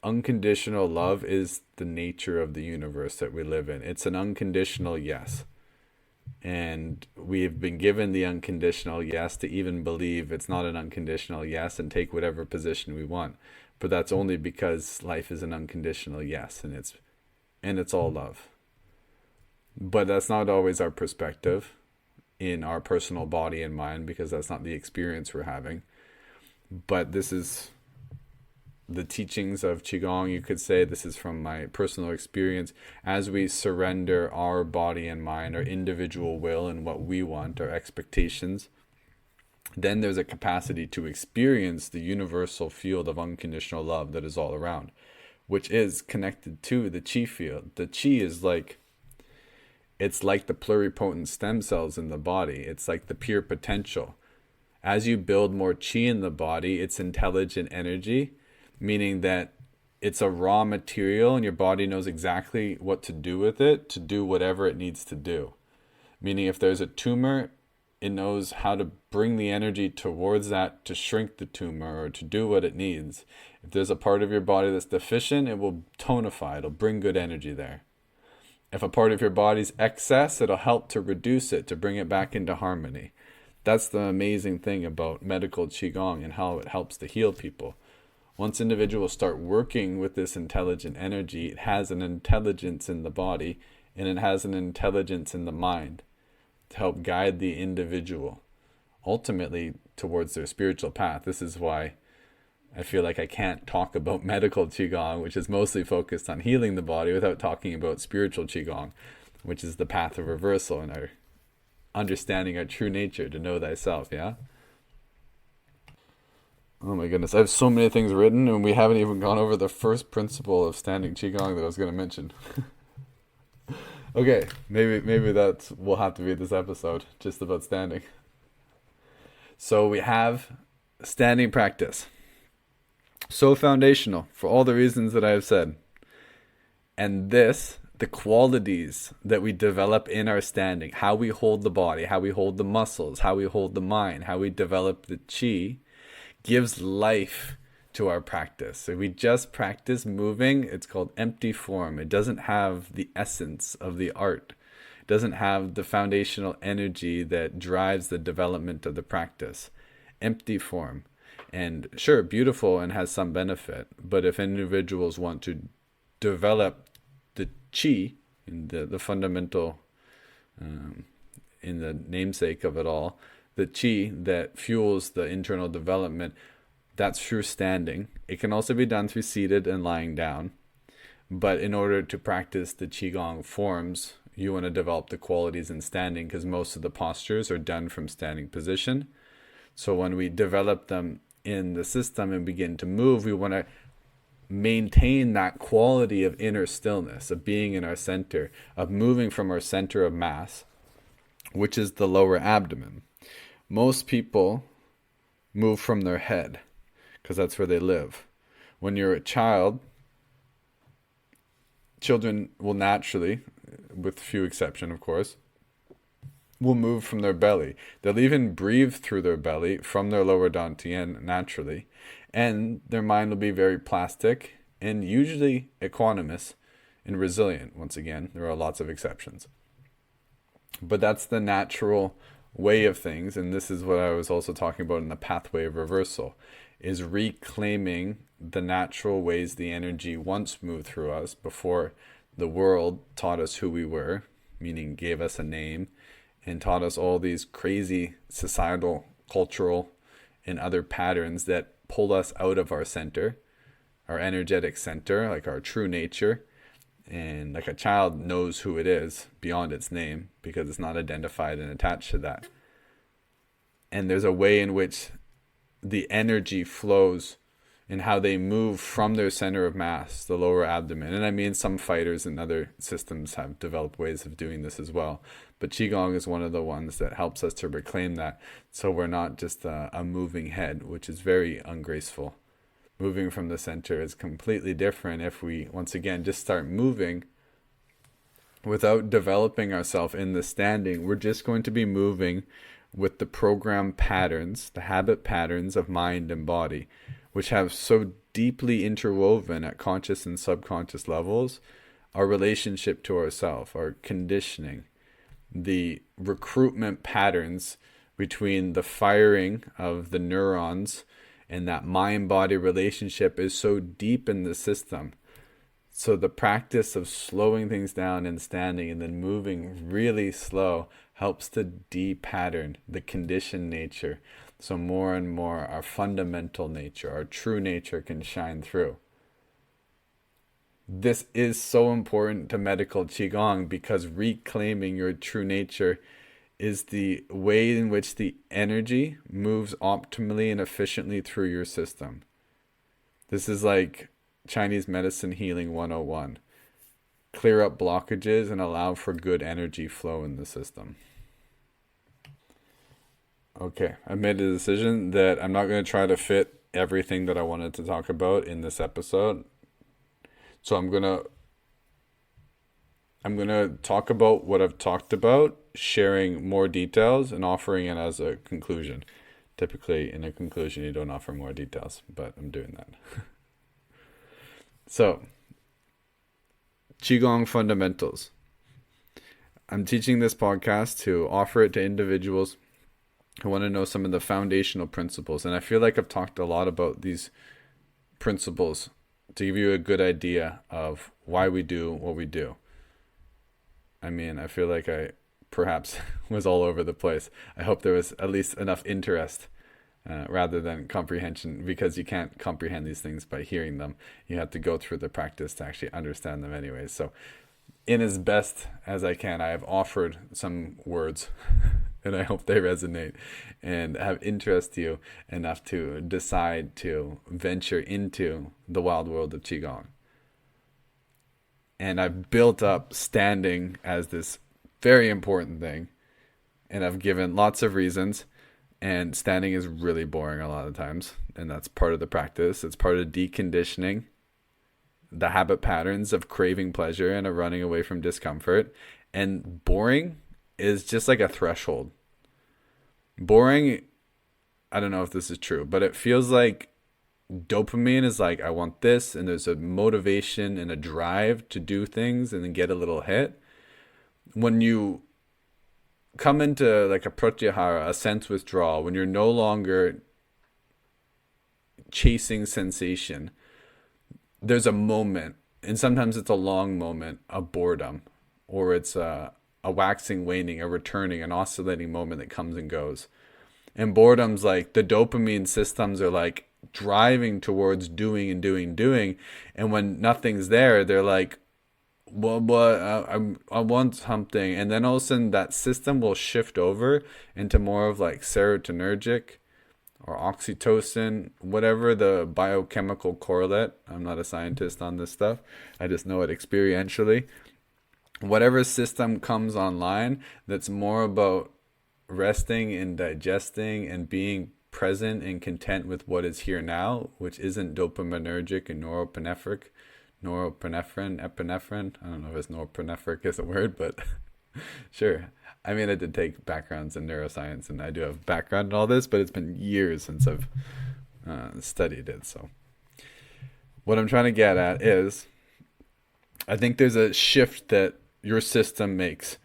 unconditional love is the nature of the universe that we live in. It's an unconditional yes. And we've been given the unconditional yes to even believe it's not an unconditional yes and take whatever position we want. But that's only because life is an unconditional yes, and it's all love. But that's not always our perspective in our personal body and mind, because that's not the experience we're having. But this is the teachings of Qigong, you could say. This is from my personal experience. As we surrender our body and mind, our individual will and what we want, our expectations, then there's a capacity to experience the universal field of unconditional love that is all around, which is connected to the Qi field. The Qi is like, it's like the pluripotent stem cells in the body. It's like the pure potential. As you build more Qi in the body, it's intelligent energy, meaning that it's a raw material and your body knows exactly what to do with it, to do whatever it needs to do. Meaning if there's a tumor, it knows how to bring the energy towards that to shrink the tumor or to do what it needs. If there's a part of your body that's deficient, it will tonify, it'll bring good energy there. If a part of your body's excess, it'll help to reduce it, to bring it back into harmony. That's the amazing thing about medical Qigong and how it helps to heal people. Once individuals start working with this intelligent energy, it has an intelligence in the body and it has an intelligence in the mind to help guide the individual ultimately towards their spiritual path. This is why I feel like I can't talk about medical Qigong, which is mostly focused on healing the body, without talking about spiritual Qigong, which is the path of reversal and our understanding our true nature, to know thyself, yeah? Oh my goodness, I have so many things written and we haven't even gone over the first principle of standing Qigong that I was going to mention. Okay, maybe that will have to be this episode, just about standing. So we have standing practice. So foundational for all the reasons that I have said. And this, the qualities that we develop in our standing, how we hold the body, how we hold the muscles, how we hold the mind, how we develop the Qi, gives life to our practice. If we just practice moving, it's called empty form. It doesn't have the essence of the art. It doesn't have the foundational energy that drives the development of the practice. Empty form. And sure, beautiful and has some benefit, but if individuals want to develop the Qi, in the fundamental, in the namesake of it all, the Qi that fuels the internal development, that's through standing. It can also be done through seated and lying down, but in order to practice the Qigong forms, you want to develop the qualities in standing, because most of the postures are done from standing position. So when we develop them in the system and begin to move, we want to maintain that quality of inner stillness, of being in our center, of moving from our center of mass, which is the lower abdomen. Most people move from their head because that's where they live. When you're a child, children will naturally, with few exceptions of course, will move from their belly. They'll even breathe through their belly from their lower dantian naturally. And their mind will be very plastic and usually equanimous and resilient. Once again, there are lots of exceptions. But that's the natural way of things. And this is what I was also talking about in the pathway of reversal, is reclaiming the natural ways the energy once moved through us before the world taught us who we were, meaning gave us a name, and taught us all these crazy societal, cultural, and other patterns that pull us out of our center, our energetic center, like our true nature. And like a child knows who it is beyond its name because it's not identified and attached to that. And there's a way in which the energy flows and how they move from their center of mass, the lower abdomen. And I mean, some fighters and other systems have developed ways of doing this as well. But Qigong is one of the ones that helps us to reclaim that. So we're not just a moving head, which is very ungraceful. Moving from the center is completely different if we, once again, just start moving without developing ourselves in the standing. We're just going to be moving with the program patterns, the habit patterns of mind and body, which have so deeply interwoven at conscious and subconscious levels, our relationship to ourselves, our conditioning, the recruitment patterns between the firing of the neurons and that mind-body relationship is so deep in the system. So the practice of slowing things down and standing and then moving really slow helps to de-pattern the conditioned nature. So more and more our fundamental nature, our true nature can shine through. This is so important to medical Qigong because reclaiming your true nature is the way in which the energy moves optimally and efficiently through your system. This is like Chinese medicine healing 101. Clear up blockages and allow for good energy flow in the system. Okay, I made a decision that I'm not going to try to fit everything that I wanted to talk about in this episode. So I'm going to talk about what I've talked about, sharing more details and offering it as a conclusion. Typically in a conclusion you don't offer more details, but I'm doing that. So, Qigong fundamentals. I'm teaching this podcast to offer it to individuals who want to know some of the foundational principles. And I feel like I've talked a lot about these principles to give you a good idea of why we do what we do. I mean, I feel like I perhaps was all over the place. I hope there was at least enough interest rather than comprehension, because you can't comprehend these things by hearing them. You have to go through the practice to actually understand them anyways. So in as best as I can, I have offered some words and I hope they resonate and have interest you enough to decide to venture into the wild world of Qigong. And I've built up standing as this very important thing. And I've given lots of reasons. And standing is really boring a lot of times. And that's part of the practice. It's part of deconditioning the habit patterns of craving pleasure and of running away from discomfort. And boring is just like a threshold. Boring, I don't know if this is true, but it feels like dopamine is like, I want this, and there's a motivation and a drive to do things and then get a little hit. When you come into like a pratyahara, a sense withdrawal, when you're no longer chasing sensation, there's a moment, and sometimes it's a long moment of boredom, or it's a waxing, waning, a returning, an oscillating moment that comes and goes. And boredom's like the dopamine systems are like driving towards doing and doing, doing. And when nothing's there, they're like, I want something. And then all of a sudden that system will shift over into more of like serotonergic or oxytocin, whatever the biochemical correlate. I'm not a scientist on this stuff. I just know it experientially. Whatever system comes online that's more about resting and digesting and being present and content with what is here now, which isn't dopaminergic and epinephrine. I don't know if it's norepinephrine is a word, but sure. I mean, I did take backgrounds in neuroscience, and I do have background in all this, but it's been years since I've studied it. So what I'm trying to get at is, I think there's a shift that your system makes,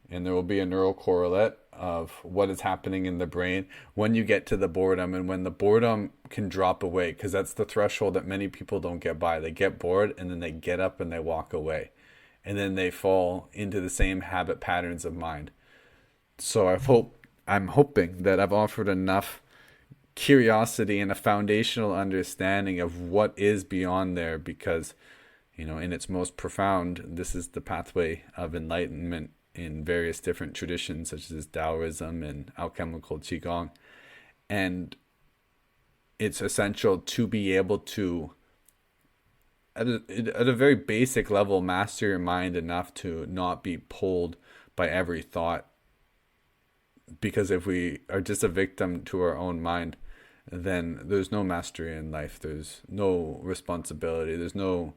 and there will be a neural correlate of what is happening in the brain when you get to the boredom, and when the boredom can drop away, because that's the threshold that many people don't get by. They get bored and then they get up and they walk away, and then they fall into the same habit patterns of mind. So I'm hoping that I've offered enough curiosity and a foundational understanding of what is beyond there, because in its most profound, this is the pathway of enlightenment in various different traditions such as Taoism and alchemical Qigong. And it's essential to be able to, at a very basic level, master your mind enough to not be pulled by every thought. Because if we are just a victim to our own mind, then there's no mastery in life. There's no responsibility. There's no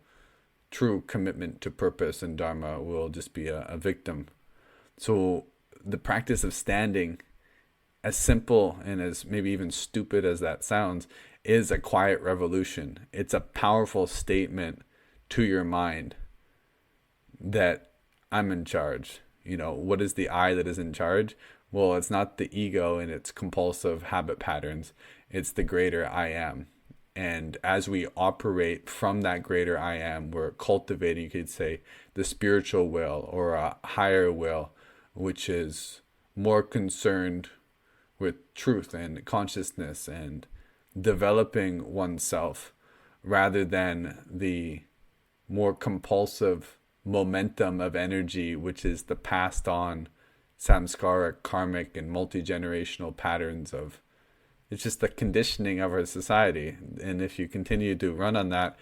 true commitment to purpose, and Dharma will just be a victim. So the practice of standing, as simple and as maybe even stupid as that sounds, is a quiet revolution. It's a powerful statement to your mind that I'm in charge. What is the I that is in charge? Well, it's not the ego and its compulsive habit patterns. It's the greater I am. And as we operate from that greater I am, we're cultivating, you could say, the spiritual will, or a higher will, which is more concerned with truth and consciousness and developing oneself, rather than the more compulsive momentum of energy, which is the passed on samskaric, karmic, and multi-generational patterns of, it's just the conditioning of our society. And if you continue to run on that,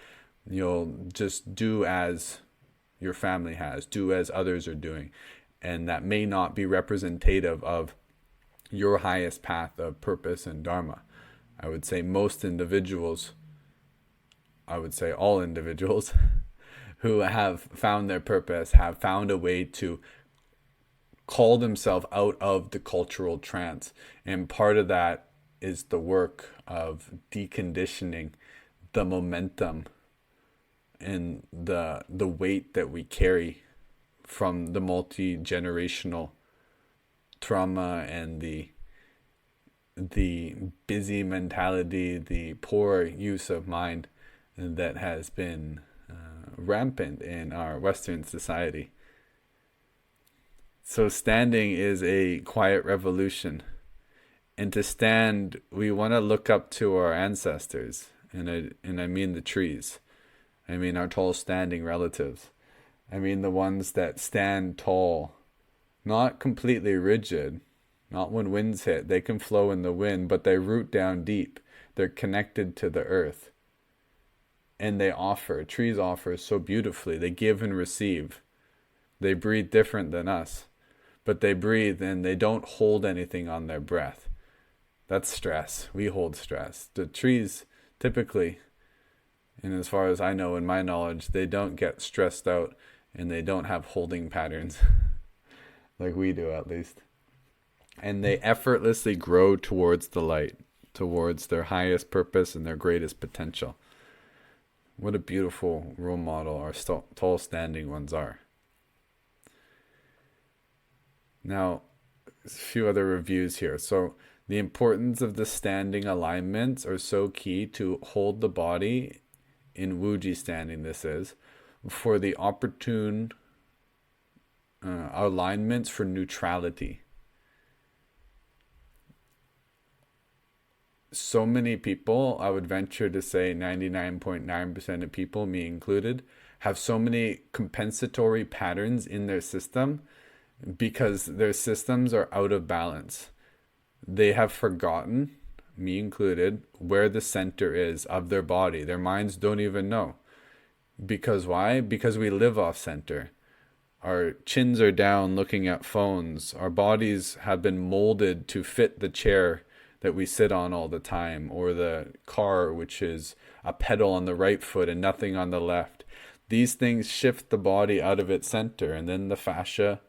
you'll just do as your family has, do as others are doing. And that may not be representative of your highest path of purpose and Dharma. I would say most individuals, I would say all individuals who have found their purpose have found a way to call themselves out of the cultural trance. And part of that is the work of deconditioning the momentum and the weight that we carry from the multi-generational trauma and the busy mentality, the poor use of mind that has been rampant in our Western society. So standing is a quiet revolution. And to stand, we want to look up to our ancestors. And I mean the trees. I mean our tall standing relatives. I mean the ones that stand tall, not completely rigid, not when winds hit. They can flow in the wind, but they root down deep. They're connected to the earth. And trees offer so beautifully. They give and receive. They breathe different than us. But they breathe and they don't hold anything on their breath. That's stress. We hold stress. The trees typically, and as far as I know in my knowledge, they don't get stressed out and they don't have holding patterns like we do, at least. And they effortlessly grow towards the light, towards their highest purpose and their greatest potential. What a beautiful role model our tall standing ones are. Now, a few other reviews here. So the importance of the standing alignments are so key to hold the body in Wuji standing, this is, for the opportune alignments for neutrality. So many people, I would venture to say 99.9% of people, me included, have so many compensatory patterns in their system because their systems are out of balance. They have forgotten me included, where the center is of their body. Their minds don't even know. Because why? Because we live off center. Our chins are down looking at phones. Our bodies have been molded to fit the chair that we sit on all the time, or the car, which is a pedal on the right foot and nothing on the left. These things shift the body out of its center, and then the fascia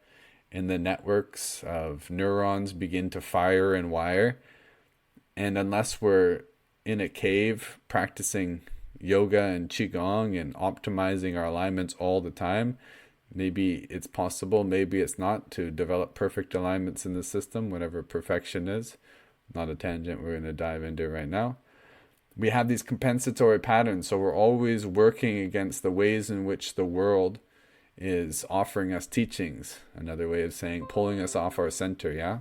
and the networks of neurons begin to fire and wire. And unless we're in a cave practicing yoga and Qigong and optimizing our alignments all the time, maybe it's possible, maybe it's not, to develop perfect alignments in the system, whatever perfection is. Not a tangent we're going to dive into right now. We have these compensatory patterns, so we're always working against the ways in which the world is offering us teachings. Another way of saying pulling us off our center, yeah?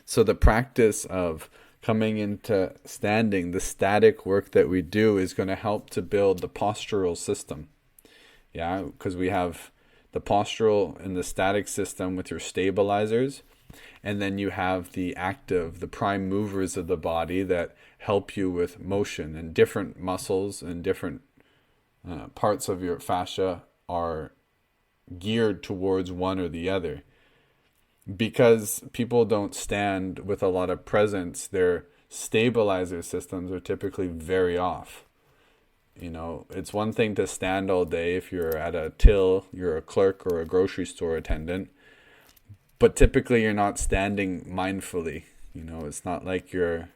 So the practice of coming into standing, the static work that we do, is going to help to build the postural system. Yeah, because we have the postural and the static system with your stabilizers, and then you have the active, the prime movers of the body that help you with motion, and different muscles and different parts of your fascia are geared towards one or the other. Because people don't stand with a lot of presence, their stabilizer systems are typically very off. You know, it's one thing to stand all day if you're at a till, you're a clerk or a grocery store attendant, but typically you're not standing mindfully. You know, it's not like you're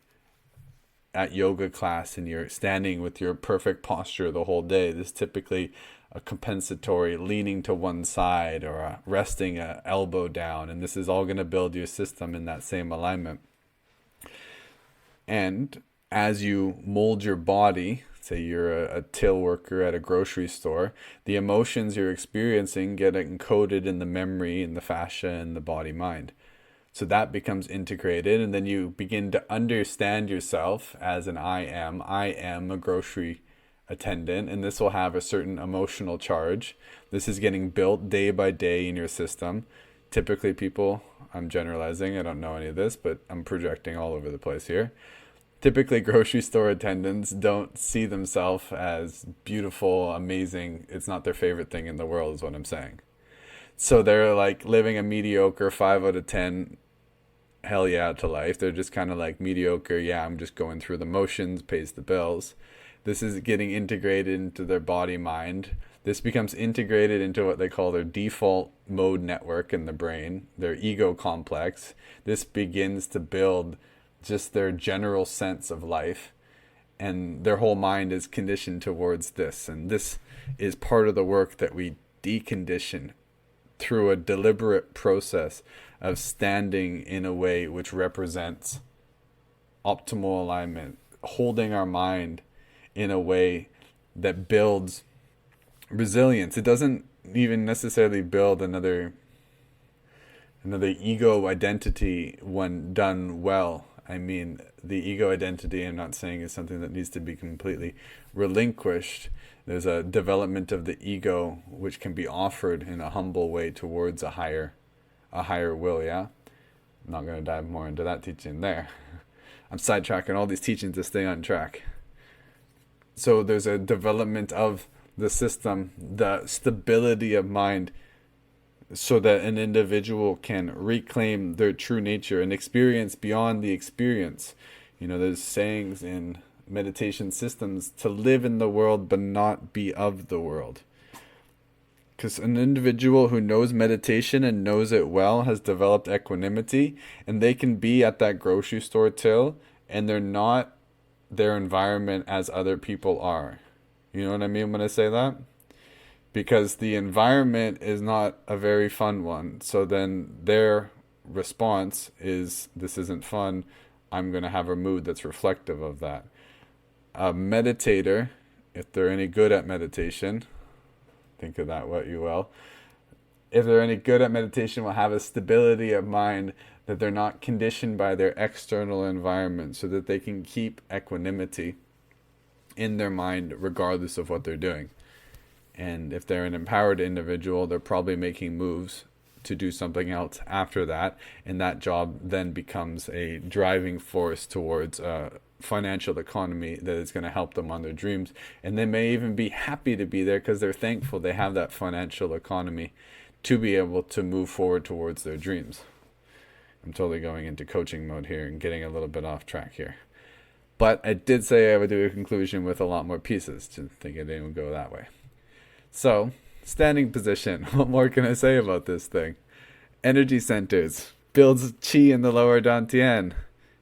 at yoga class and you're standing with your perfect posture the whole day. This is typically a compensatory leaning to one side, or a resting a elbow down, and this is all going to build your system in that same alignment. And as you mold your body, say you're a till worker at a grocery store, the emotions you're experiencing get encoded in the memory, in the fascia, and the body mind. So that becomes integrated, and then you begin to understand yourself as an I am. I am a grocery attendant, and this will have a certain emotional charge. This is getting built day by day in your system. Typically people, I'm generalizing, I don't know any of this, but I'm projecting all over the place here. Typically grocery store attendants don't see themselves as beautiful, amazing. It's not their favorite thing in the world, is what I'm saying. So they're like living a mediocre 5 out of 10 hell yeah to life. They're just kind of like mediocre, yeah, I'm just going through the motions, pays the bills. This is getting integrated into their body mind. This becomes integrated into what they call their default mode network in the brain, their ego complex. This begins to build just their general sense of life, and their whole mind is conditioned towards this. And this is part of the work that we decondition through a deliberate process of standing in a way which represents optimal alignment, holding our mind in a way that builds resilience. It doesn't even necessarily build another ego identity when done well. I mean, the ego identity, I'm not saying is something that needs to be completely relinquished. There's a development of the ego which can be offered in a humble way towards a higher will, yeah? I'm not going to dive more into that teaching there. I'm sidetracking all these teachings to stay on track. So there's a development of the system, the stability of mind, so that an individual can reclaim their true nature and experience beyond the experience. You know, there's sayings in meditation systems to live in the world but not be of the world. Because an individual who knows meditation and knows it well has developed equanimity, and they can be at that grocery store till, and they're not their environment as other people are. You know what I mean when I say that? Because the environment is not a very fun one. So then their response is, this isn't fun. I'm going to have a mood that's reflective of that. A meditator, if they're any good at meditation, think of that what you will. If they're any good at meditation, will have a stability of mind that they're not conditioned by their external environment, so that they can keep equanimity in their mind regardless of what they're doing. And if they're an empowered individual, they're probably making moves to do something else after that, and that job then becomes a driving force towards a financial economy that is going to help them on their dreams. And they may even be happy to be there because they're thankful they have that financial economy to be able to move forward towards their dreams. I'm totally going into coaching mode here and getting a little bit off track here. But I did say I would do a conclusion with a lot more pieces. Just think it didn't go that way. So, standing position. What more can I say about this thing? Energy centers. Builds qi in the lower dantian.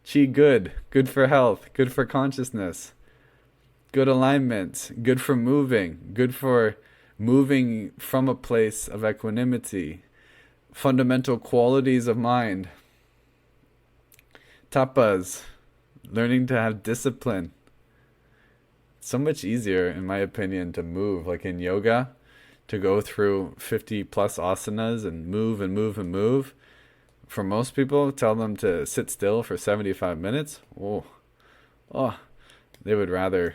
Qi good. Good for health. Good for consciousness. Good alignment. Good for moving. Good for moving from a place of equanimity. Fundamental qualities of mind. Tapas. Learning to have discipline. So much easier, in my opinion, to move. Like in yoga, to go through 50 plus asanas and move and move and move. For most people, tell them to sit still for 75 minutes. Oh, they would rather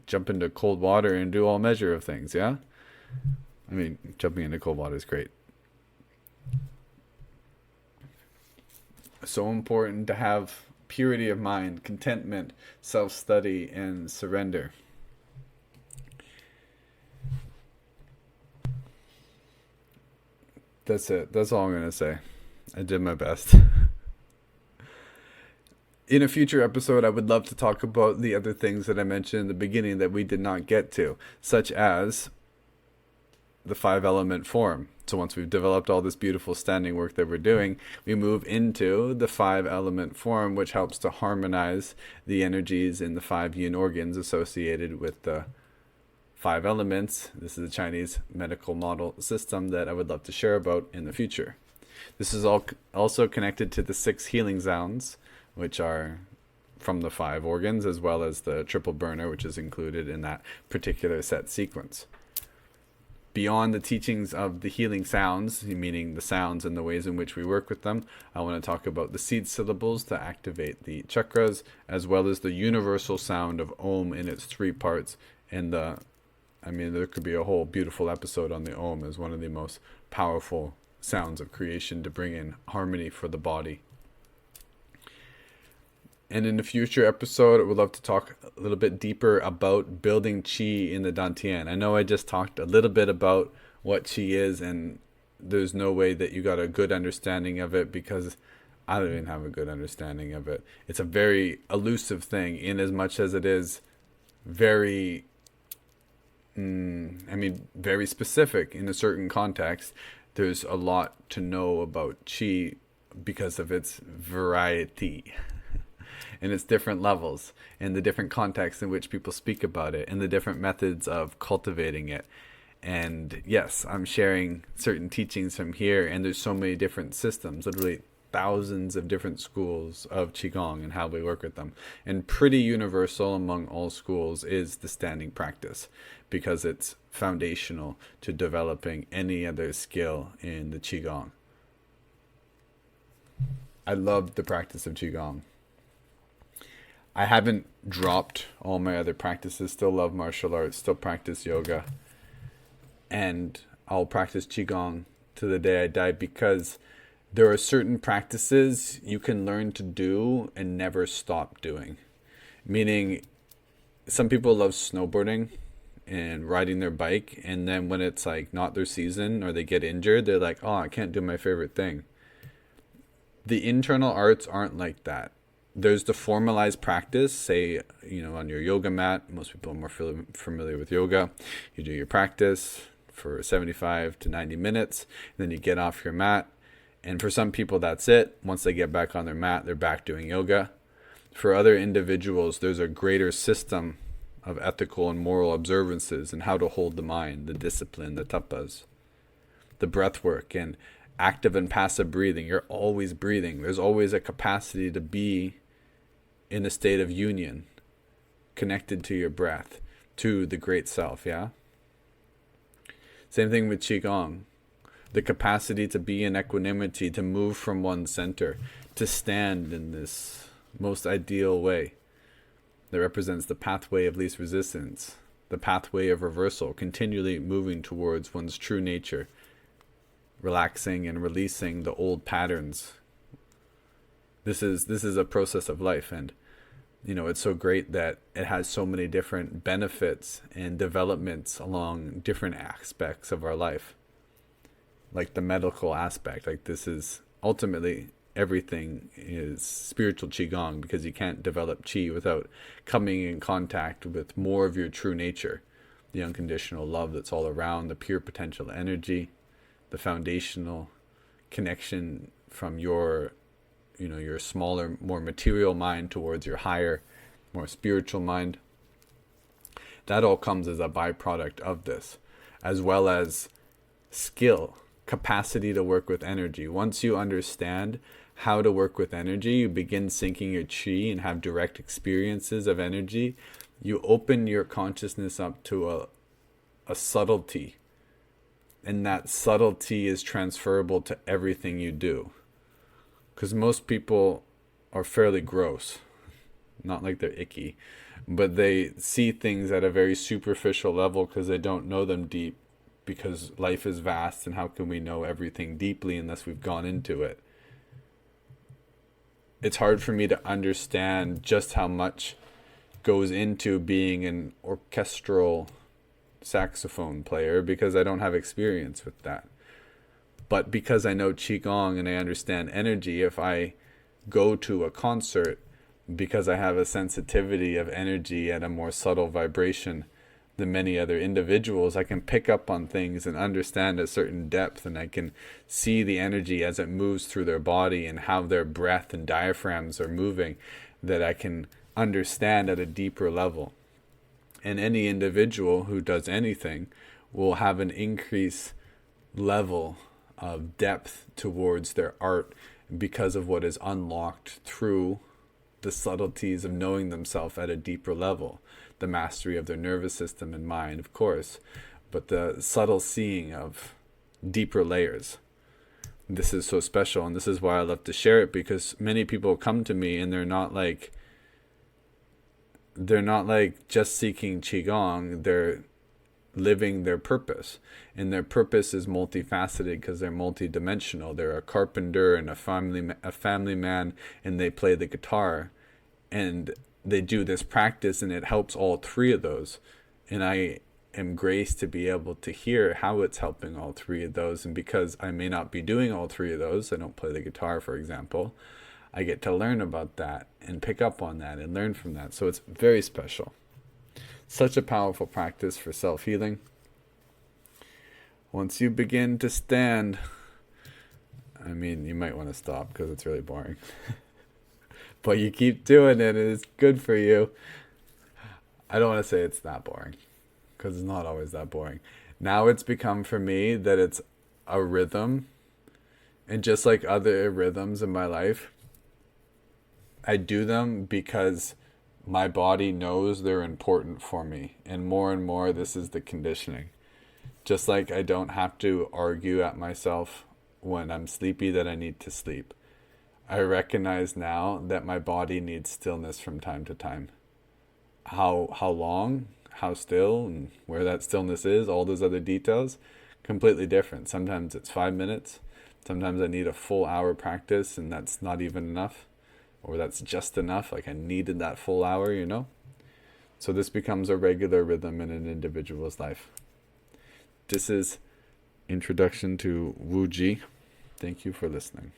jump into cold water and do all measure of things, yeah? I mean, jumping into cold water is great. So important to have purity of mind, contentment, self-study, and surrender. That's it. That's all I'm going to say. I did my best. In a future episode, I would love to talk about the other things that I mentioned in the beginning that we did not get to, such as the 5-element form. So once we've developed all this beautiful standing work that we're doing, we move into the 5-element form, which helps to harmonize the energies in the 5 yin organs associated with the 5 elements. This is a Chinese medical model system that I would love to share about in the future. This is also connected to the 6 healing sounds, which are from the 5 organs, as well as the triple burner, which is included in that particular set sequence. Beyond the teachings of the healing sounds, meaning the sounds and the ways in which we work with them, I want to talk about the seed syllables to activate the chakras, as well as the universal sound of Om in its 3 parts. And there could be a whole beautiful episode on the Om as one of the most powerful sounds of creation to bring in harmony for the body. And in a future episode, I would love to talk a little bit deeper about building qi in the dantian. I know I just talked a little bit about what qi is, and there's no way that you got a good understanding of it because I don't even have a good understanding of it. It's a very elusive thing in as much as it is very, very specific in a certain context. There's a lot to know about qi because of its variety. And its different levels, and the different contexts in which people speak about it, and the different methods of cultivating it. And yes, I'm sharing certain teachings from here, and there's so many different systems, literally thousands of different schools of Qigong and how we work with them. And pretty universal among all schools is the standing practice, because it's foundational to developing any other skill in the Qigong. I love the practice of Qigong. I haven't dropped all my other practices, still love martial arts, still practice yoga. And I'll practice Qigong to the day I die because there are certain practices you can learn to do and never stop doing. Meaning, some people love snowboarding and riding their bike, and then when it's like not their season or they get injured, they're like, oh, I can't do my favorite thing. The internal arts aren't like that. There's the formalized practice, say, on your yoga mat. Most people are more familiar with yoga. You do your practice for 75 to 90 minutes, then you get off your mat. And for some people, that's it. Once they get back on their mat, they're back doing yoga. For other individuals, there's a greater system of ethical and moral observances and how to hold the mind, the discipline, the tapas, the breath work, and active and passive breathing. You're always breathing. There's always a capacity to be in a state of union, connected to your breath, to the great self, yeah? Same thing with Qigong. The capacity to be in equanimity, to move from one center, to stand in this most ideal way that represents the pathway of least resistance, the pathway of reversal, continually moving towards one's true nature, relaxing and releasing the old patterns. This is a process of life, and it's so great that it has so many different benefits and developments along different aspects of our life. Like the medical aspect, like this is ultimately everything is spiritual Qigong, because you can't develop Qi without coming in contact with more of your true nature, the unconditional love that's all around, the pure potential energy, the foundational connection from your smaller, more material mind towards your higher, more spiritual mind. That all comes as a byproduct of this, as well as skill, capacity to work with energy. Once you understand how to work with energy, you begin syncing your Qi and have direct experiences of energy. You open your consciousness up to a subtlety, and that subtlety is transferable to everything you do. Because most people are fairly gross, not like they're icky, but they see things at a very superficial level because they don't know them deep, because life is vast, and how can we know everything deeply unless we've gone into it? It's hard for me to understand just how much goes into being an orchestral saxophone player, because I don't have experience with that. But because I know Qigong and I understand energy, if I go to a concert, because I have a sensitivity of energy at a more subtle vibration than many other individuals, I can pick up on things and understand a certain depth, and I can see the energy as it moves through their body and how their breath and diaphragms are moving, that I can understand at a deeper level. And any individual who does anything will have an increased level of depth towards their art because of what is unlocked through the subtleties of knowing themselves at a deeper level, the mastery of their nervous system and mind, of course, but the subtle seeing of deeper layers. This is so special, and this is why I love to share it, because many people come to me and they're not like just seeking Qigong, they're living their purpose, and their purpose is multifaceted because they're multidimensional. They're a carpenter and a family man, and they play the guitar, and they do this practice, and it helps all three of those. And I am graced to be able to hear how it's helping all three of those. And because I may not be doing all three of those, I don't play the guitar, for example, I get to learn about that and pick up on that and learn from that. So it's very special. Such a powerful practice for self-healing. Once you begin to stand, I mean, you might want to stop because it's really boring. But you keep doing it, and it's good for you. I don't want to say it's that boring, because it's not always that boring. Now it's become for me that it's a rhythm. And just like other rhythms in my life, I do them because my body knows they're important for me. And more, this is the conditioning. Just like I don't have to argue at myself when I'm sleepy that I need to sleep. I recognize now that my body needs stillness from time to time. How long, how still, and where that stillness is, all those other details, completely different. Sometimes it's 5 minutes. Sometimes I need a full hour practice, and that's not even enough. Or that's just enough, like I needed that full hour, So this becomes a regular rhythm in an individual's life. This is Introduction to Wuji. Thank you for listening.